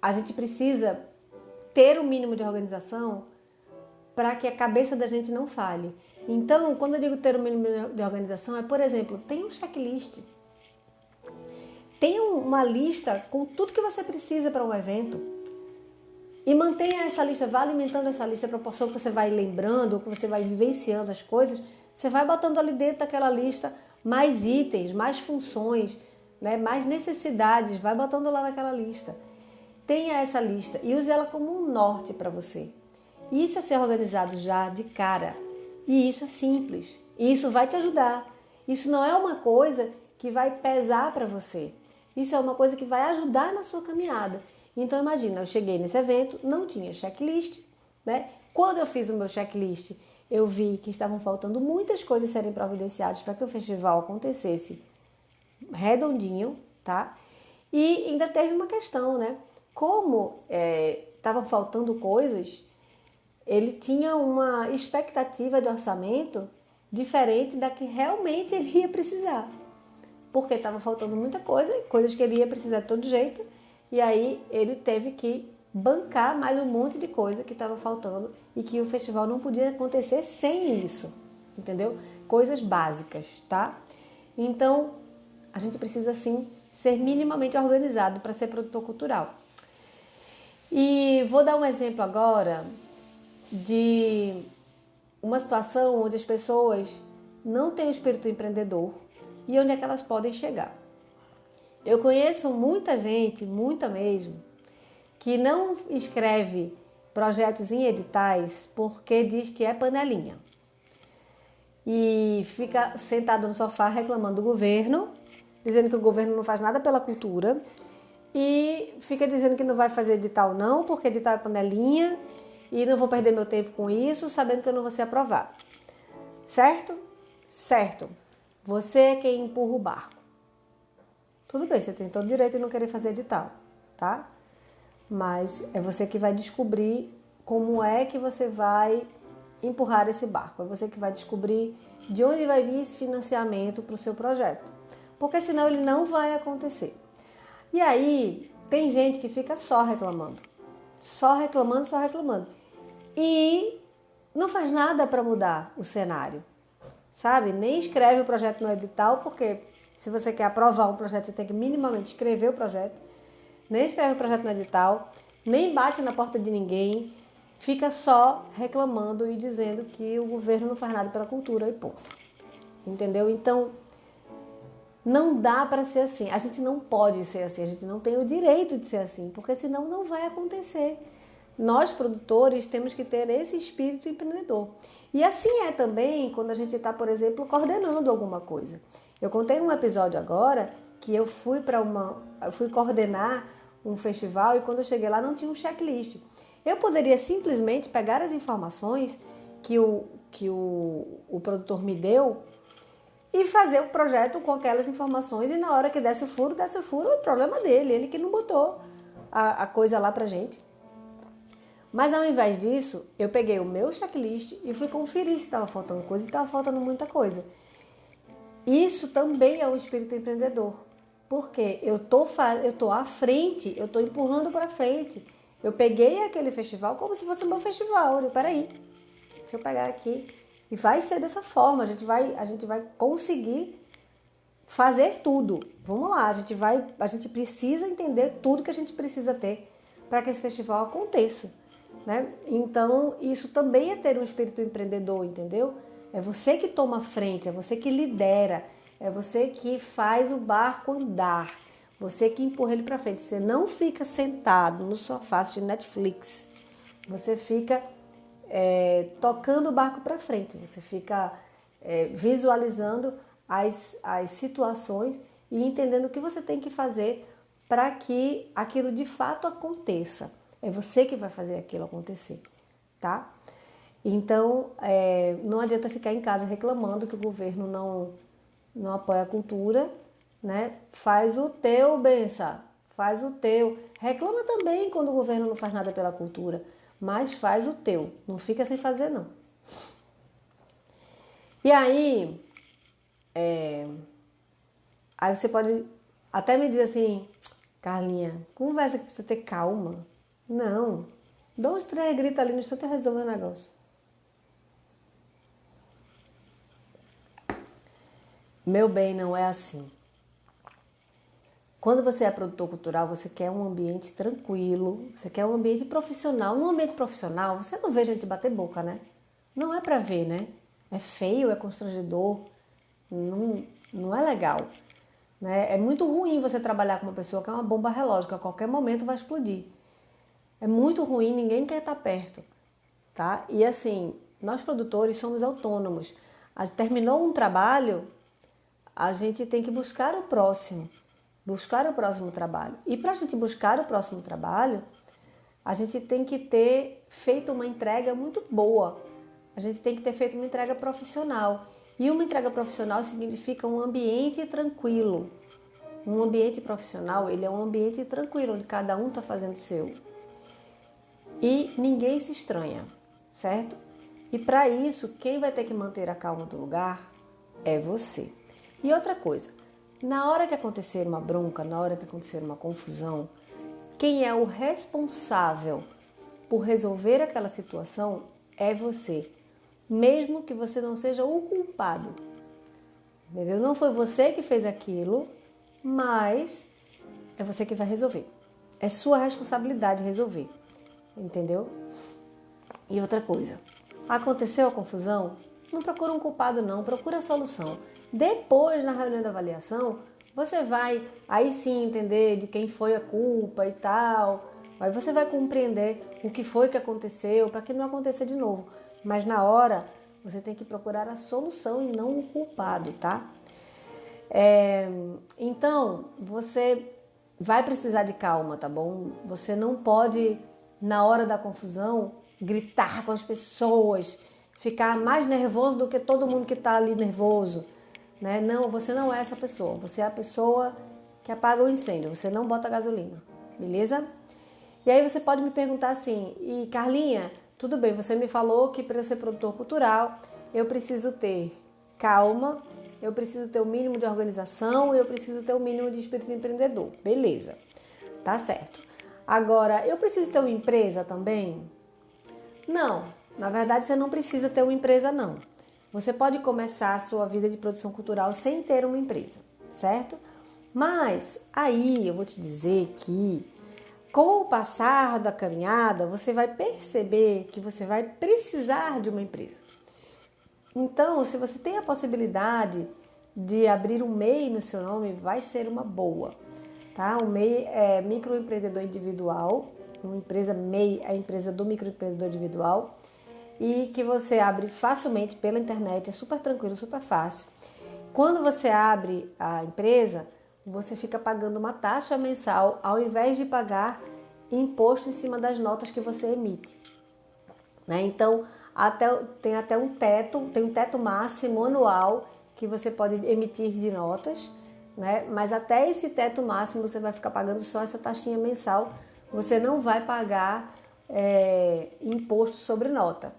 a gente precisa ter o mínimo de organização para que a cabeça da gente não falhe. Então, quando eu digo ter o mínimo de organização, é, por exemplo, tem um checklist. Tenha uma lista com tudo que você precisa para um evento e mantenha essa lista, vá alimentando essa lista à proporção que você vai lembrando, que você vai vivenciando as coisas, você vai botando ali dentro daquela lista mais itens, mais funções, né, mais necessidades, vai botando lá naquela lista. Tenha essa lista e use ela como um norte para você. Isso é ser organizado já de cara e isso é simples, isso vai te ajudar. Isso não é uma coisa que vai pesar para você. Isso é uma coisa que vai ajudar na sua caminhada. Então imagina, eu cheguei nesse evento, não tinha checklist, né? Quando eu fiz o meu checklist, eu vi que estavam faltando muitas coisas serem providenciadas para que o festival acontecesse redondinho, tá? E ainda teve uma questão, né? Como estavam faltando coisas, ele tinha uma expectativa de orçamento diferente da que realmente ele ia precisar. Porque estava faltando muita coisa, coisas que ele ia precisar de todo jeito, e aí ele teve que bancar mais um monte de coisa que estava faltando e que o festival não podia acontecer sem isso, entendeu? Coisas básicas, tá? Então, a gente precisa, sim, ser minimamente organizado para ser produtor cultural. E vou dar um exemplo agora de uma situação onde as pessoas não têm o espírito empreendedor e onde é que elas podem chegar. Eu conheço muita gente, muita mesmo, que não escreve projetos em editais porque diz que é panelinha. E fica sentado no sofá reclamando do governo, dizendo que o governo não faz nada pela cultura e fica dizendo que não vai fazer edital não, porque edital é panelinha e não vou perder meu tempo com isso, sabendo que eu não vou ser aprovado. Certo? Certo. Você é quem empurra o barco. Tudo bem, você tem todo o direito de não querer fazer edital, tá? Mas é você que vai descobrir como é que você vai empurrar esse barco. É você que vai descobrir de onde vai vir esse financiamento para o seu projeto. Porque senão ele não vai acontecer. E aí, tem gente que fica só reclamando. Só reclamando, só reclamando. E não faz nada para mudar o cenário. Sabe? Nem escreve o projeto no edital, porque se você quer aprovar um projeto, você tem que minimamente escrever o projeto. Nem escreve o projeto no edital, nem bate na porta de ninguém, fica só reclamando e dizendo que o governo não faz nada pela cultura e ponto. Entendeu? Então, não dá para ser assim. A gente não pode ser assim, a gente não tem o direito de ser assim, porque senão não vai acontecer. Nós, produtores, temos que ter esse espírito empreendedor. E assim é também quando a gente está, por exemplo, coordenando alguma coisa. Eu contei um episódio agora que eu fui coordenar um festival e quando eu cheguei lá não tinha um checklist. Eu poderia simplesmente pegar as informações que o produtor me deu e fazer o projeto com aquelas informações e na hora que desse o furo, é o problema dele, ele que não botou a coisa lá pra gente. Mas ao invés disso, eu peguei o meu checklist e fui conferir se estava faltando coisa e estava faltando muita coisa. Isso também é um espírito empreendedor, porque eu tô à frente, eu tô empurrando para frente. Eu peguei aquele festival como se fosse o meu festival. Peraí, deixa eu pegar aqui. E vai ser dessa forma, a gente vai conseguir fazer tudo. Vamos lá, a gente precisa entender tudo que a gente precisa ter para que esse festival aconteça. Né? Então, isso também é ter um espírito empreendedor, entendeu? É você que toma frente, é você que lidera, é você que faz o barco andar, você que empurra ele para frente. Você não fica sentado no sofá de Netflix, você fica tocando o barco para frente, você fica visualizando as situações e entendendo o que você tem que fazer para que aquilo de fato aconteça. É você que vai fazer aquilo acontecer, tá? Então, não adianta ficar em casa reclamando que o governo não apoia a cultura né? Faz o teu, benção, faz o teu. Reclama também quando o governo não faz nada pela cultura, mas faz o teu, não fica sem fazer não. E aí você pode até me dizer assim, Carlinha, conversa que precisa ter calma. Não, 2, 3 gritos ali no instante e resolve o negócio. Meu bem, não é assim. Quando você é produtor cultural, você quer um ambiente tranquilo, você quer um ambiente profissional. No ambiente profissional, você não vê gente bater boca, né? Não é pra ver, né? É feio, é constrangedor, não é legal. Né? É muito ruim você trabalhar com uma pessoa que é uma bomba relógio, que a qualquer momento vai explodir. É muito ruim, ninguém quer estar perto, tá? E assim, nós produtores somos autônomos. Terminou um trabalho, a gente tem que buscar o próximo trabalho. E para a gente buscar o próximo trabalho, a gente tem que ter feito uma entrega muito boa. A gente tem que ter feito uma entrega profissional. E uma entrega profissional significa um ambiente tranquilo. Um ambiente profissional, ele é um ambiente tranquilo, onde cada um está fazendo o seu. E ninguém se estranha, certo? E para isso, quem vai ter que manter a calma do lugar é você. E outra coisa, na hora que acontecer uma bronca, na hora que acontecer uma confusão, quem é o responsável por resolver aquela situação é você. Mesmo que você não seja o culpado. Entendeu? Não foi você que fez aquilo, mas é você que vai resolver. É sua responsabilidade resolver. Entendeu? E outra coisa, aconteceu a confusão? Não procura um culpado não, procura a solução. Depois, na reunião da avaliação, você vai aí sim entender de quem foi a culpa e tal. Aí você vai compreender o que foi que aconteceu para que não aconteça de novo. Mas na hora, você tem que procurar a solução e não o culpado, tá? Então, você vai precisar de calma, tá bom? Você não pode, na hora da confusão, gritar com as pessoas, ficar mais nervoso do que todo mundo que está ali nervoso, né? Não, você não é essa pessoa. Você é a pessoa que apaga o incêndio. Você não bota gasolina, beleza? E aí você pode me perguntar assim, e Carlinha, tudo bem, você me falou que para eu ser produtor cultural, eu preciso ter calma, eu preciso ter o mínimo de organização, eu preciso ter o mínimo de espírito empreendedor. Beleza, tá certo. Agora, eu preciso ter uma empresa também? Não, na verdade você não precisa ter uma empresa não. Você pode começar a sua vida de produção cultural sem ter uma empresa, certo? Mas aí eu vou te dizer que com o passar da caminhada, você vai perceber que você vai precisar de uma empresa. Então, se você tem a possibilidade de abrir um MEI no seu nome, vai ser uma boa. Tá? O MEI é microempreendedor individual, uma empresa MEI é a empresa do microempreendedor individual e que você abre facilmente pela internet, é super tranquilo, super fácil. Quando você abre a empresa, você fica pagando uma taxa mensal ao invés de pagar imposto em cima das notas que você emite. Né? Então, tem até um teto máximo anual que você pode emitir de notas, né? Mas até esse teto máximo você vai ficar pagando só essa taxinha mensal, você não vai pagar imposto sobre nota,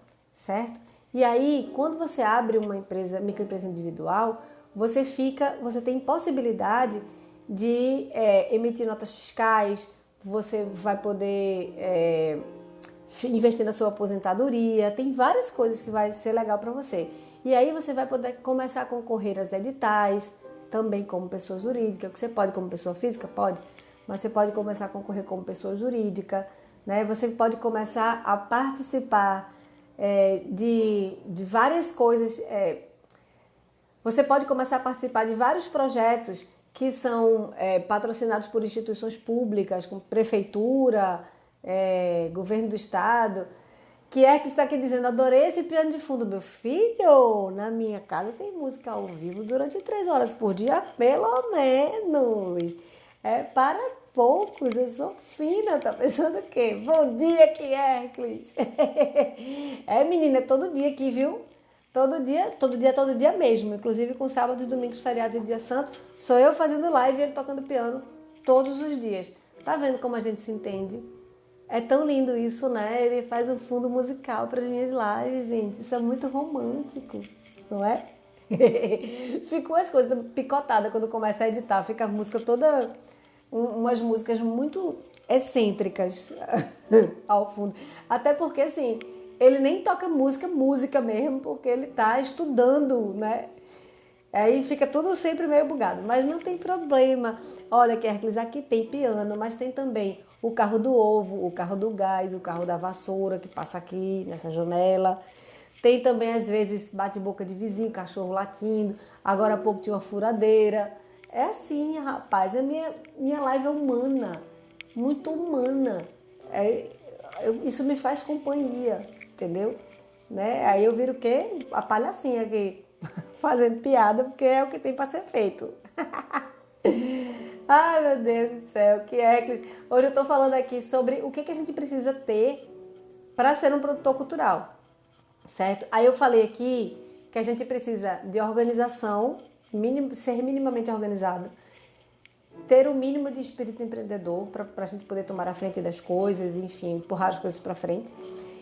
certo? E aí, quando você abre uma microempresa individual, você tem possibilidade de emitir notas fiscais, você vai poder investir na sua aposentadoria, tem várias coisas que vai ser legal para você. E aí você vai poder começar a concorrer aos editais, também como pessoa jurídica, que você pode como pessoa física, pode, mas você pode começar a concorrer como pessoa jurídica, né? Você pode começar a participar de várias coisas, você pode começar a participar de vários projetos que são patrocinados por instituições públicas, como prefeitura, governo do estado, que está aqui dizendo, adorei esse piano de fundo, meu filho, na minha casa tem música ao vivo durante 3 horas por dia, pelo menos. É para poucos, eu sou fina, tá pensando o quê? Bom dia, que Hércules. Menina, é todo dia aqui, viu? Todo dia mesmo. Inclusive com sábados, domingos, feriados e dia santo, sou eu fazendo live e ele tocando piano todos os dias. Tá vendo como a gente se entende? É tão lindo isso, né? Ele faz um fundo musical para as minhas lives, gente. Isso é muito romântico, não é? Ficam as coisas picotadas quando começa a editar. Fica a música toda... umas músicas muito excêntricas ao fundo. Até porque, assim, ele nem toca música mesmo, porque ele tá estudando, né? Aí fica tudo sempre meio bugado, mas não tem problema. Olha, Kerkles, aqui tem piano, mas tem também o carro do ovo, o carro do gás, o carro da vassoura que passa aqui nessa janela. Tem também, às vezes, bate-boca de vizinho, cachorro latindo. Agora há pouco tinha uma furadeira. É assim, rapaz, minha live é humana, muito humana. Isso me faz companhia, entendeu? Né? Aí eu viro o quê? A palhacinha aqui, fazendo piada, porque é o que tem para ser feito. Ai, meu Deus do céu, que é. Hoje eu estou falando aqui sobre o que a gente precisa ter para ser um produtor cultural, certo? Aí eu falei aqui que a gente precisa de organização, ser minimamente organizado, ter o mínimo de espírito empreendedor para a gente poder tomar a frente das coisas, enfim, empurrar as coisas para frente.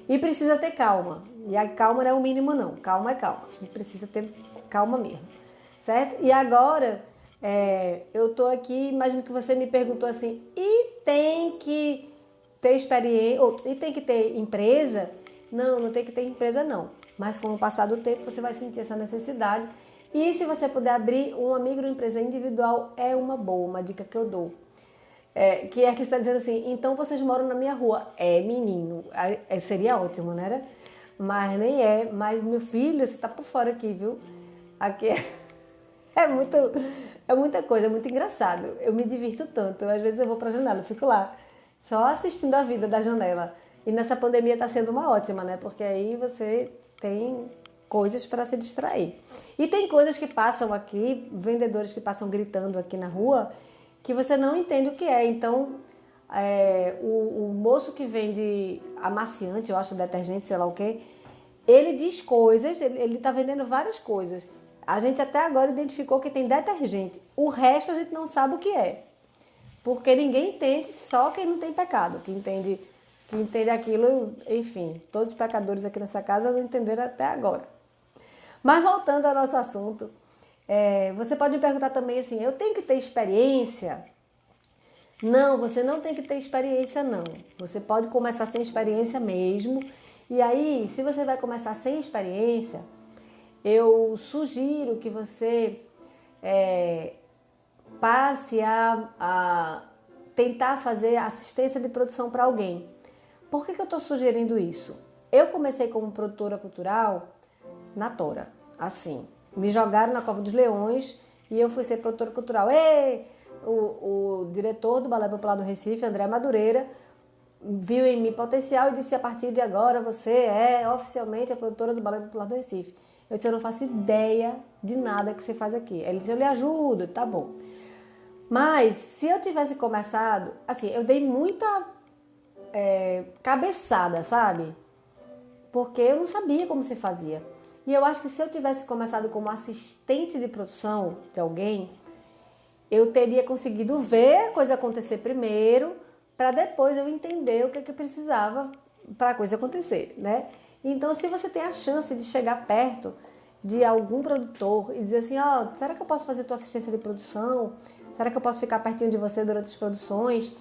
E precisa ter calma. E a calma não é o mínimo, não. Calma é calma. A gente precisa ter calma mesmo, certo? E agora, eu tô aqui, imagino que você me perguntou assim, e tem que ter experiência, e tem que ter empresa? Não, não tem que ter empresa não. Mas com o passar do tempo você vai sentir essa necessidade. E se você puder abrir uma microempresa individual, é uma boa, uma dica que eu dou. Que é que está dizendo assim, então vocês moram na minha rua. É, menino, seria ótimo, né? Mas nem é. Mas meu filho, você tá por fora aqui, viu? Aqui é muita coisa, é muito engraçado. Eu me divirto tanto. Às vezes eu vou pra janela, eu fico lá, só assistindo a vida da janela. E nessa pandemia tá sendo uma ótima, né? Porque aí você tem coisas para se distrair. E tem coisas que passam aqui, vendedores que passam gritando aqui na rua, que você não entende o que é. Então, o moço que vende amaciante, eu acho, detergente, sei lá o quê, ele diz coisas, ele está vendendo várias coisas. A gente até agora identificou que tem detergente. O resto a gente não sabe o que é. Porque ninguém entende, só quem não tem pecado, que entende aquilo, enfim. Todos os pecadores aqui nessa casa não entenderam até agora. Mas voltando ao nosso assunto, você pode me perguntar também assim, eu tenho que ter experiência? Não, você não tem que ter experiência não. Você pode começar sem experiência mesmo. E aí, se você vai começar sem experiência, eu sugiro que você passe a tentar fazer assistência de produção para alguém. Por que eu estou sugerindo isso? Eu comecei como produtora cultural na tora, assim. Me jogaram na Cova dos Leões e eu fui ser produtora cultural. O diretor do Balé Popular do Recife, André Madureira, viu em mim potencial e disse, a partir de agora você é oficialmente a produtora do Balé Popular do Recife. Eu disse, eu não faço ideia de nada que você faz aqui. Ele disse, eu lhe ajudo, tá bom. Mas se eu tivesse começado, assim, eu dei muita cabeçada, sabe? Porque eu não sabia como se fazia. E eu acho que se eu tivesse começado como assistente de produção de alguém, eu teria conseguido ver a coisa acontecer primeiro, para depois eu entender o que eu precisava para a coisa acontecer, né? Então, se você tem a chance de chegar perto de algum produtor e dizer assim, será que eu posso fazer tua assistência de produção? Será que eu posso ficar pertinho de você durante as produções?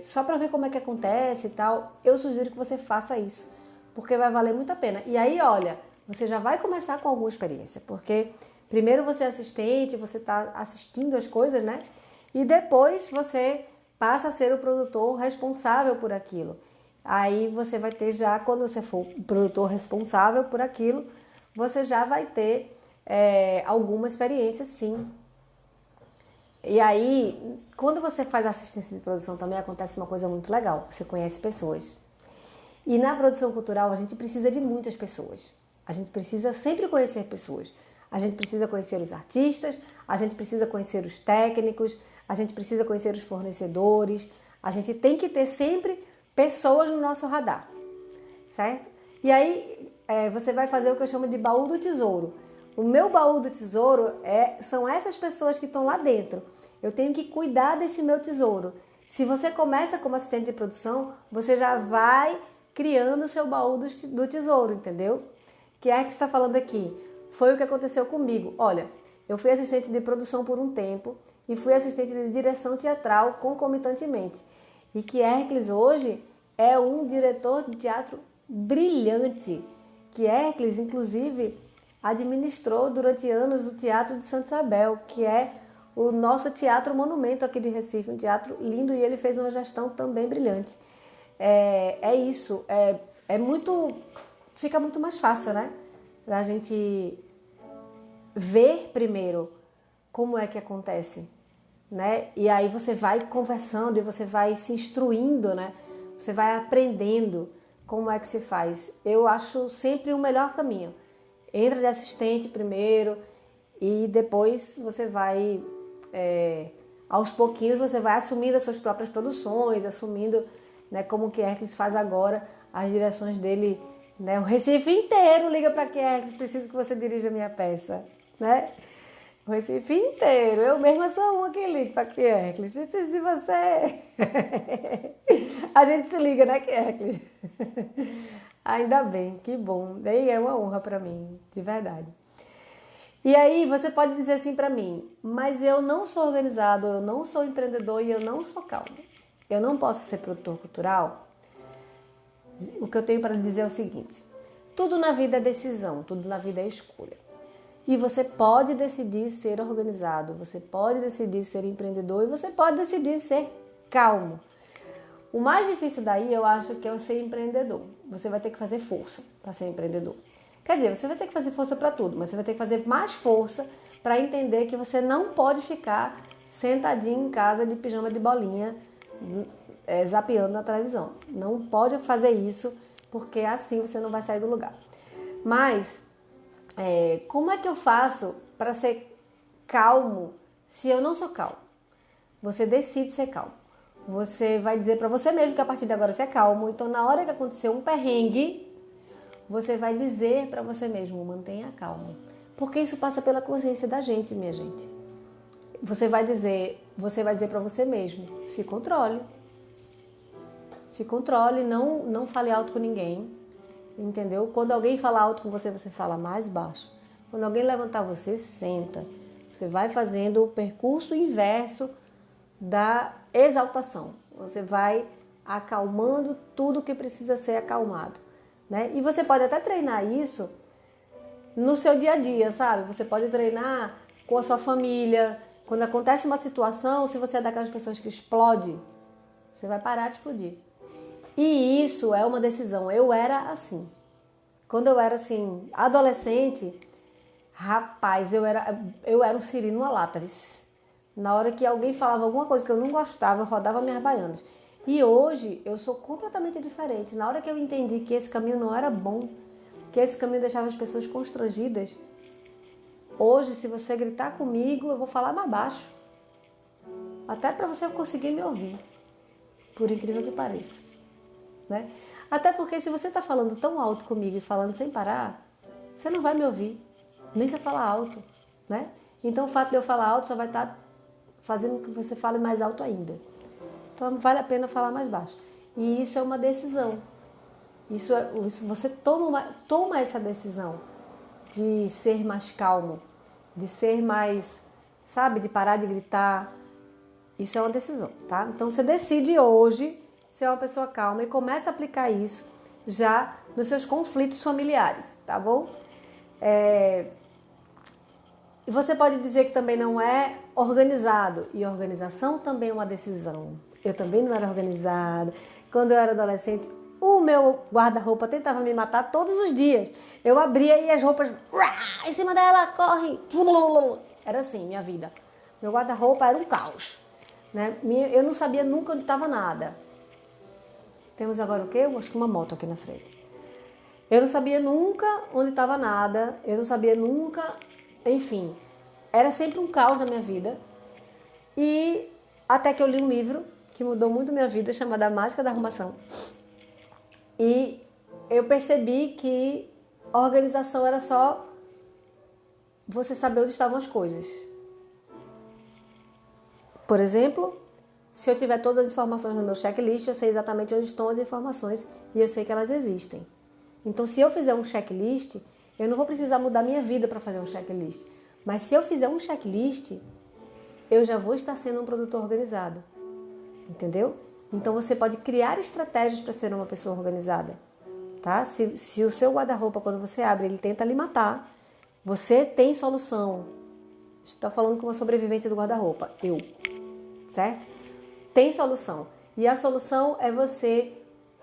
Só para ver como é que acontece e tal, eu sugiro que você faça isso, porque vai valer muito a pena. E aí, olha, você já vai começar com alguma experiência, porque primeiro você é assistente, você está assistindo as coisas, né? E depois você passa a ser o produtor responsável por aquilo. Aí você vai ter já, quando você for o produtor responsável por aquilo, você já vai ter alguma experiência, sim. E aí, quando você faz assistência de produção também acontece uma coisa muito legal, você conhece pessoas. E na produção cultural a gente precisa de muitas pessoas. A gente precisa sempre conhecer pessoas. A gente precisa conhecer os artistas, a gente precisa conhecer os técnicos, a gente precisa conhecer os fornecedores. A gente tem que ter sempre pessoas no nosso radar, certo? E aí, você vai fazer o que eu chamo de baú do tesouro. O meu baú do tesouro são essas pessoas que estão lá dentro. Eu tenho que cuidar desse meu tesouro. Se você começa como assistente de produção, você já vai criando o seu baú do tesouro, entendeu? Que é que está falando aqui. Foi o que aconteceu comigo. Olha, eu fui assistente de produção por um tempo e fui assistente de direção teatral concomitantemente. E que Hércules hoje é um diretor de teatro brilhante. Que Hércules, inclusive, administrou durante anos o Teatro de Santa Isabel, que é o nosso teatro monumento aqui de Recife, um teatro lindo, e ele fez uma gestão também brilhante. Isso, fica muito mais fácil, né? Da gente ver primeiro como é que acontece, né? E aí você vai conversando e você vai se instruindo, né? Você vai aprendendo como é que se faz. Eu acho sempre o melhor caminho. Entra de assistente primeiro e depois você vai, aos pouquinhos, você vai assumindo as suas próprias produções, assumindo, né, como que Hércules faz agora, as direções dele, né? O Recife inteiro liga para que Hércules, preciso que você dirija a minha peça, né? O Recife inteiro, eu mesma sou uma que liga para que Hércules, preciso de você. A gente se liga, né, que Hércules? Ainda bem, que bom. Daí é uma honra para mim, de verdade. E aí você pode dizer assim para mim, mas eu não sou organizado, eu não sou empreendedor e eu não sou calmo. Eu não posso ser produtor cultural? O que eu tenho para lhe dizer é o seguinte, tudo na vida é decisão, tudo na vida é escolha. E você pode decidir ser organizado, você pode decidir ser empreendedor e você pode decidir ser calmo. O mais difícil daí eu acho que é o ser empreendedor. Você vai ter que fazer força para ser empreendedor. Quer dizer, você vai ter que fazer força para tudo, mas você vai ter que fazer mais força para entender que você não pode ficar sentadinho em casa de pijama de bolinha, zapeando na televisão. Não pode fazer isso, porque assim você não vai sair do lugar. Mas, como é que eu faço para ser calmo se eu não sou calmo? Você decide ser calmo. Você vai dizer para você mesmo que a partir de agora você é calmo. Então, na hora que acontecer um perrengue, você vai dizer para você mesmo, mantenha calma. Porque isso passa pela consciência da gente, minha gente. Você vai dizer para você mesmo, se controle. Se controle, não fale alto com ninguém. Entendeu? Quando alguém fala alto com você, você fala mais baixo. Quando alguém levantar você, senta. Você vai fazendo o percurso inverso da exaltação. Você vai acalmando tudo que precisa ser acalmado, né? E você pode até treinar isso no seu dia a dia, sabe? Você pode treinar com a sua família. Quando acontece uma situação, se você é daquelas pessoas que explode, você vai parar de explodir. E isso é uma decisão. Eu era assim. Quando eu era assim, adolescente, rapaz, eu era um siri numa lata, viu? Na hora que alguém falava alguma coisa que eu não gostava, eu rodava minhas baianas. E hoje eu sou completamente diferente. Na hora que eu entendi que esse caminho não era bom, que esse caminho deixava as pessoas constrangidas, hoje, se você gritar comigo, eu vou falar mais baixo. Até para você conseguir me ouvir. Por incrível que pareça. Né? Até porque se você está falando tão alto comigo e falando sem parar, você não vai me ouvir. Nem se falar alto. Né? Então o fato de eu falar alto só vai estar fazendo com que você fale mais alto ainda. Então vale a pena falar mais baixo. E isso é uma decisão. Isso você toma essa decisão de ser mais calmo, de ser mais, sabe, de parar de gritar. Isso é uma decisão, tá? Então você decide hoje ser uma pessoa calma e começa a aplicar isso já nos seus conflitos familiares, tá bom? E você pode dizer que também não é organizado. E organização também é uma decisão. Eu também não era organizada. Quando eu era adolescente, o meu guarda-roupa tentava me matar todos os dias. Eu abria e as roupas em cima dela, corre. Era assim, minha vida. Meu guarda-roupa era um caos. Né? Eu não sabia nunca onde estava nada. Temos agora o quê? Eu acho que uma moto aqui na frente. Eu não sabia nunca onde estava nada. Eu não sabia nunca... Enfim, era sempre um caos na minha vida. E até que eu li um livro que mudou muito a minha vida, chamado A Mágica da Arrumação. E eu percebi que A organização era só você saber onde estavam as coisas. Por exemplo, se eu tiver todas as informações no meu checklist, eu sei exatamente onde estão as informações e eu sei que elas existem. Então, se eu fizer um checklist, eu não vou precisar mudar minha vida para fazer um checklist. Mas se eu fizer um checklist, eu já vou estar sendo um produtor organizado. Entendeu? Então, você pode criar estratégias para ser uma pessoa organizada. Tá? Se o seu guarda-roupa, quando você abre, ele tenta lhe matar, você tem solução. Estou falando com uma sobrevivente do guarda-roupa. Eu. Certo? Tem solução. E a solução é você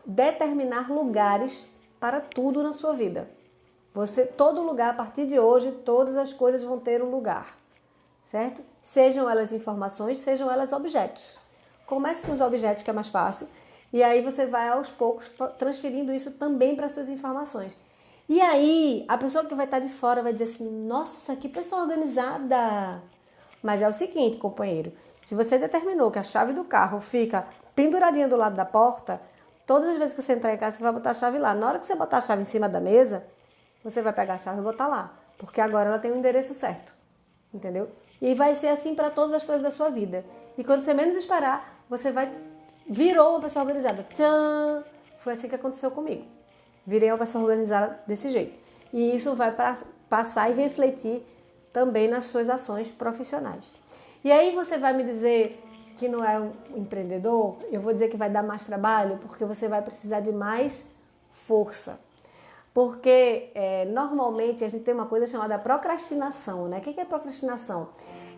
determinar lugares para tudo na sua vida. Todo lugar, a partir de hoje, todas as coisas vão ter um lugar. Certo? Sejam elas informações, sejam elas objetos. Comece com os objetos, que é mais fácil. E aí você vai, aos poucos, transferindo isso também para as suas informações. E aí, a pessoa que vai estar de fora vai dizer assim, nossa, que pessoa organizada. Mas é o seguinte, companheiro, se você determinou que a chave do carro fica penduradinha do lado da porta, todas as vezes que você entrar em casa, você vai botar a chave lá. Na hora que você botar a chave em cima da mesa, você vai pegar a chave e botar lá. Porque agora ela tem o endereço certo. Entendeu? E vai ser assim para todas as coisas da sua vida. E quando você menos esperar, você virou uma pessoa organizada. Tchan! Foi assim que aconteceu comigo. Virei uma pessoa organizada desse jeito. E isso vai passar e refletir também nas suas ações profissionais. E aí você vai me dizer que não é um empreendedor? Eu vou dizer que vai dar mais trabalho, porque você vai precisar de mais força. Porque normalmente a gente tem uma coisa chamada procrastinação, né? O que é procrastinação?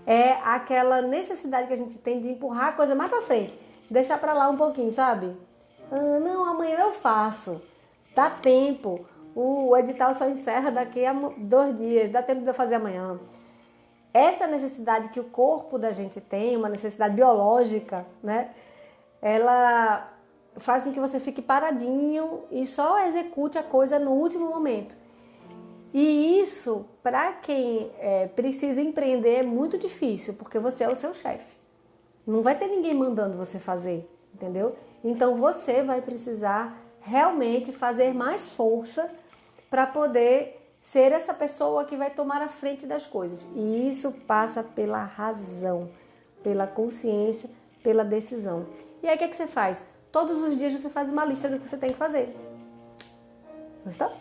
É aquela necessidade que a gente tem de empurrar a coisa mais para frente, deixar para lá um pouquinho, sabe? Ah, não, amanhã eu faço. Dá tempo. O edital só encerra daqui a 2 dias, dá tempo de eu fazer amanhã. Essa necessidade que o corpo da gente tem, uma necessidade biológica, né? Ela faz com que você fique paradinho e só execute a coisa no último momento. E isso, para quem precisa empreender, é muito difícil, porque você é o seu chefe. Não vai ter ninguém mandando você fazer, entendeu? Então você vai precisar realmente fazer mais força para poder ser essa pessoa que vai tomar a frente das coisas. E isso passa pela razão, pela consciência, pela decisão. E aí o que você faz? Todos os dias você faz uma lista do que você tem que fazer. Gostou?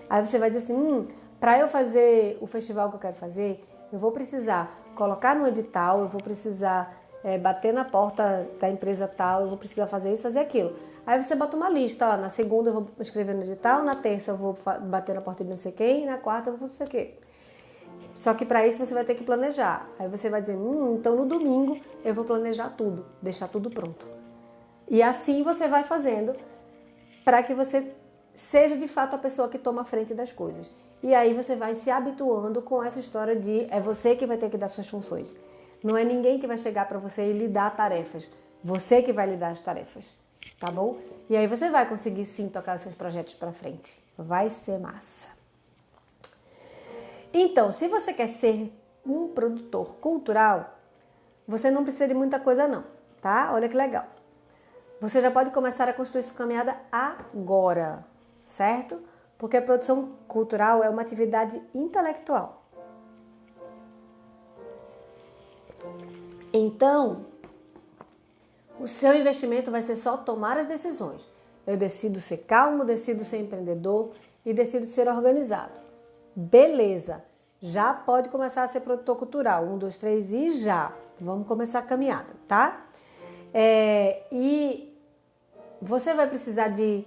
Aí você vai dizer assim, para eu fazer o festival que eu quero fazer, eu vou precisar colocar no edital, eu vou precisar bater na porta da empresa tal, eu vou precisar fazer isso, fazer aquilo. Aí você bota uma lista, ó, na segunda eu vou escrever no edital, na terça eu vou bater na porta de não sei quem, e na quarta eu vou não sei o quê. Só que para isso você vai ter que planejar. Aí você vai dizer, então no domingo eu vou planejar tudo, deixar tudo pronto. E assim você vai fazendo para que você seja de fato a pessoa que toma a frente das coisas. E aí você vai se habituando com essa história de é você que vai ter que dar suas funções. Não é ninguém que vai chegar para você e lhe dar tarefas. Você que vai lhe dar as tarefas. Tá bom? E aí você vai conseguir sim tocar os seus projetos para frente. Vai ser massa. Então, se você quer ser um produtor cultural, você não precisa de muita coisa não, tá? Olha que legal. Você já pode começar a construir sua caminhada agora, certo? Porque a produção cultural é uma atividade intelectual. Então, o seu investimento vai ser só tomar as decisões. Eu decido ser calmo, decido ser empreendedor e decido ser organizado. Beleza, já pode começar a ser produtor cultural. 1, 2, 3 e já. Vamos começar a caminhada, tá? E você vai precisar de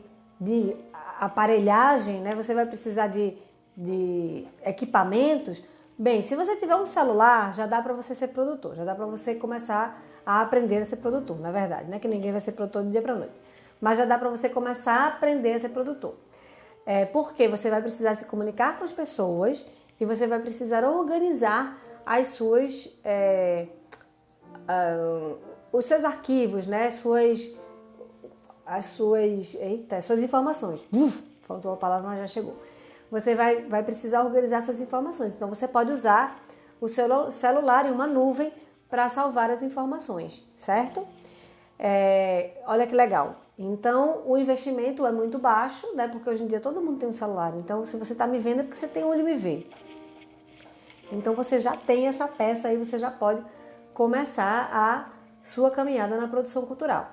aparelhagem, né? Você vai precisar de equipamentos. Bem, se você tiver um celular, já dá para você ser produtor, já dá para você começar a aprender a ser produtor, na verdade, né? Que ninguém vai ser produtor do dia para noite. Mas já dá para você começar a aprender a ser produtor. Porque você vai precisar se comunicar com as pessoas e você vai precisar organizar as suas, os seus arquivos, né? Suas informações. Faltou a palavra, mas já chegou. Você vai precisar organizar suas informações. Então, você pode usar o seu celular em uma nuvem para salvar as informações, certo? Olha que legal. Então, o investimento é muito baixo, né? Porque hoje em dia todo mundo tem um celular. Então, se você está me vendo é porque você tem onde me ver. Então, você já tem essa peça aí, você já pode começar a sua caminhada na produção cultural.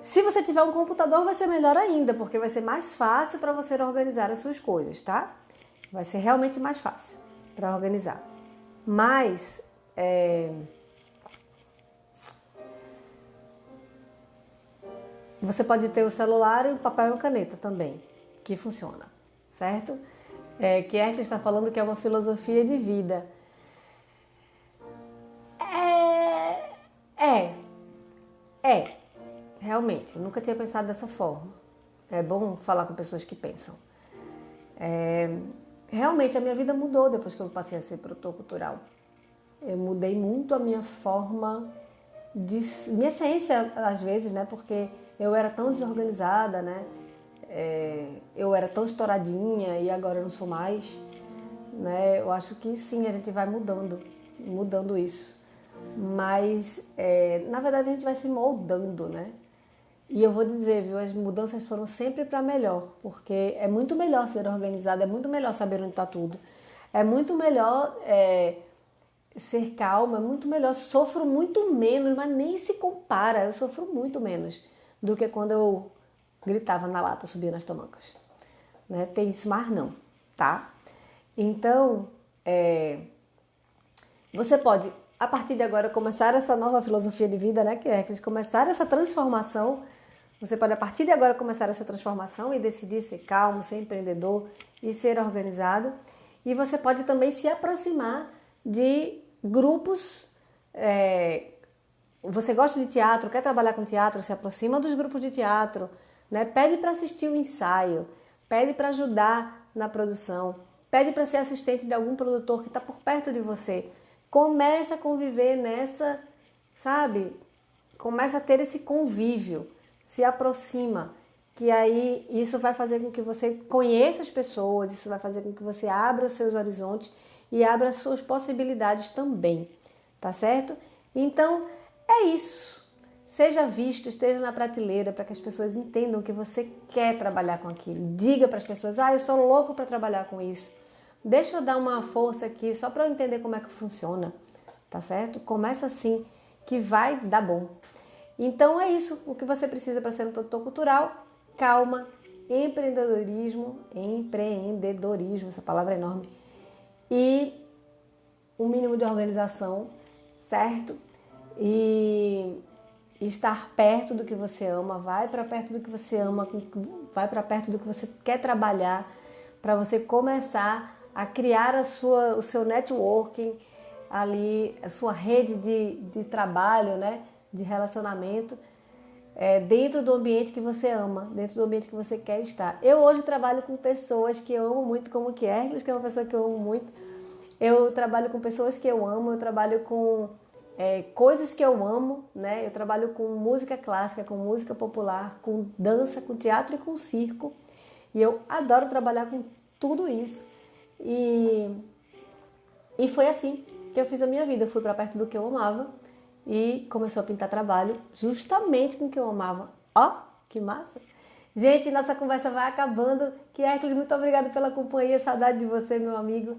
Se você tiver um computador, vai ser melhor ainda, porque vai ser mais fácil para você organizar as suas coisas, tá? Vai ser realmente mais fácil para organizar. Mas, você pode ter o celular e o papel e uma caneta também, que funciona, certo? Que Hercules está falando que é uma filosofia de vida. Realmente, eu nunca tinha pensado dessa forma. É bom falar com pessoas que pensam. Realmente, a minha vida mudou depois que eu passei a ser produtor cultural. Eu mudei muito a minha forma minha essência, às vezes, né? Porque eu era tão desorganizada, né? Eu era tão estouradinha e agora eu não sou mais, né? Eu acho que sim, a gente vai mudando isso. Mas, na verdade, a gente vai se moldando, né? E eu vou dizer, viu, as mudanças foram sempre para melhor, porque é muito melhor ser organizado, é muito melhor saber onde está tudo, é muito melhor ser calma, é muito melhor, sofro muito menos, mas nem se compara, eu sofro muito menos do que quando eu gritava na lata, subia nas tamancas. Né? Tem isso mais não, tá? Então, você pode, a partir de agora, começar essa nova filosofia de vida, né? Que é começar essa transformação. Você pode, a partir de agora, começar essa transformação e decidir ser calmo, ser empreendedor e ser organizado. E você pode também se aproximar de grupos. Você gosta de teatro, quer trabalhar com teatro, se aproxima dos grupos de teatro, né? Pede para assistir o ensaio, pede para ajudar na produção, pede para ser assistente de algum produtor que está por perto de você. Começa a conviver nessa, sabe? Começa a ter esse convívio, se aproxima, que aí isso vai fazer com que você conheça as pessoas, isso vai fazer com que você abra os seus horizontes e abra as suas possibilidades também, tá certo? Então, é isso. Seja visto, esteja na prateleira para que as pessoas entendam que você quer trabalhar com aquilo. Diga para as pessoas, eu sou louco para trabalhar com isso. Deixa eu dar uma força aqui só para eu entender como é que funciona, tá certo? Começa assim que vai dar bom. Então é isso, o que você precisa para ser um produtor cultural: calma, empreendedorismo, essa palavra é enorme, e um mínimo de organização, certo? E estar perto do que você ama, vai para perto do que você ama, vai para perto do que você quer trabalhar, para você começar a criar o seu networking ali, a sua rede de trabalho, né? De relacionamento, dentro do ambiente que você ama, dentro do ambiente que você quer estar. Eu hoje trabalho com pessoas que eu amo muito, como que Hercules, que é uma pessoa que eu amo muito. Eu trabalho com pessoas que eu amo, eu trabalho com coisas que eu amo, né? Eu trabalho com música clássica, com música popular, com dança, com teatro e com circo. E eu adoro trabalhar com tudo isso. E foi assim que eu fiz a minha vida. Eu fui para perto do que eu amava e começou a pintar trabalho justamente com o que eu amava. Ó, que massa! Gente, nossa conversa vai acabando. Que Hercules, muito obrigada pela companhia, saudade de você, meu amigo.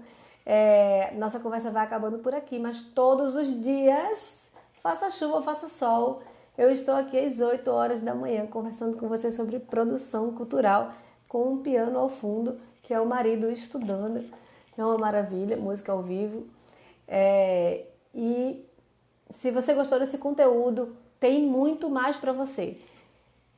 Nossa conversa vai acabando por aqui, mas todos os dias, faça chuva, faça sol, eu estou aqui às 8 horas da manhã conversando com você sobre produção cultural com um piano ao fundo, que é o marido estudando. É uma maravilha, música ao vivo. E se você gostou desse conteúdo, tem muito mais para você.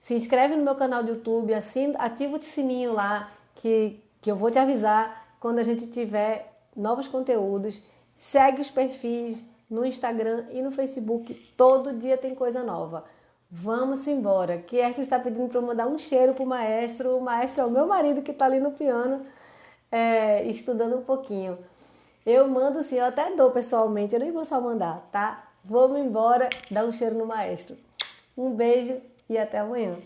Se inscreve no meu canal do YouTube, ativa o sininho lá, que eu vou te avisar quando a gente tiver novos conteúdos. Segue os perfis no Instagram e no Facebook. Todo dia tem coisa nova. Vamos embora. Que Hercules está pedindo para eu mandar um cheiro pro maestro. O maestro é o meu marido que está ali no piano, estudando um pouquinho. Eu mando sim, eu até dou pessoalmente, eu nem vou só mandar, tá? Vamos embora, dar um cheiro no maestro. Um beijo e até amanhã.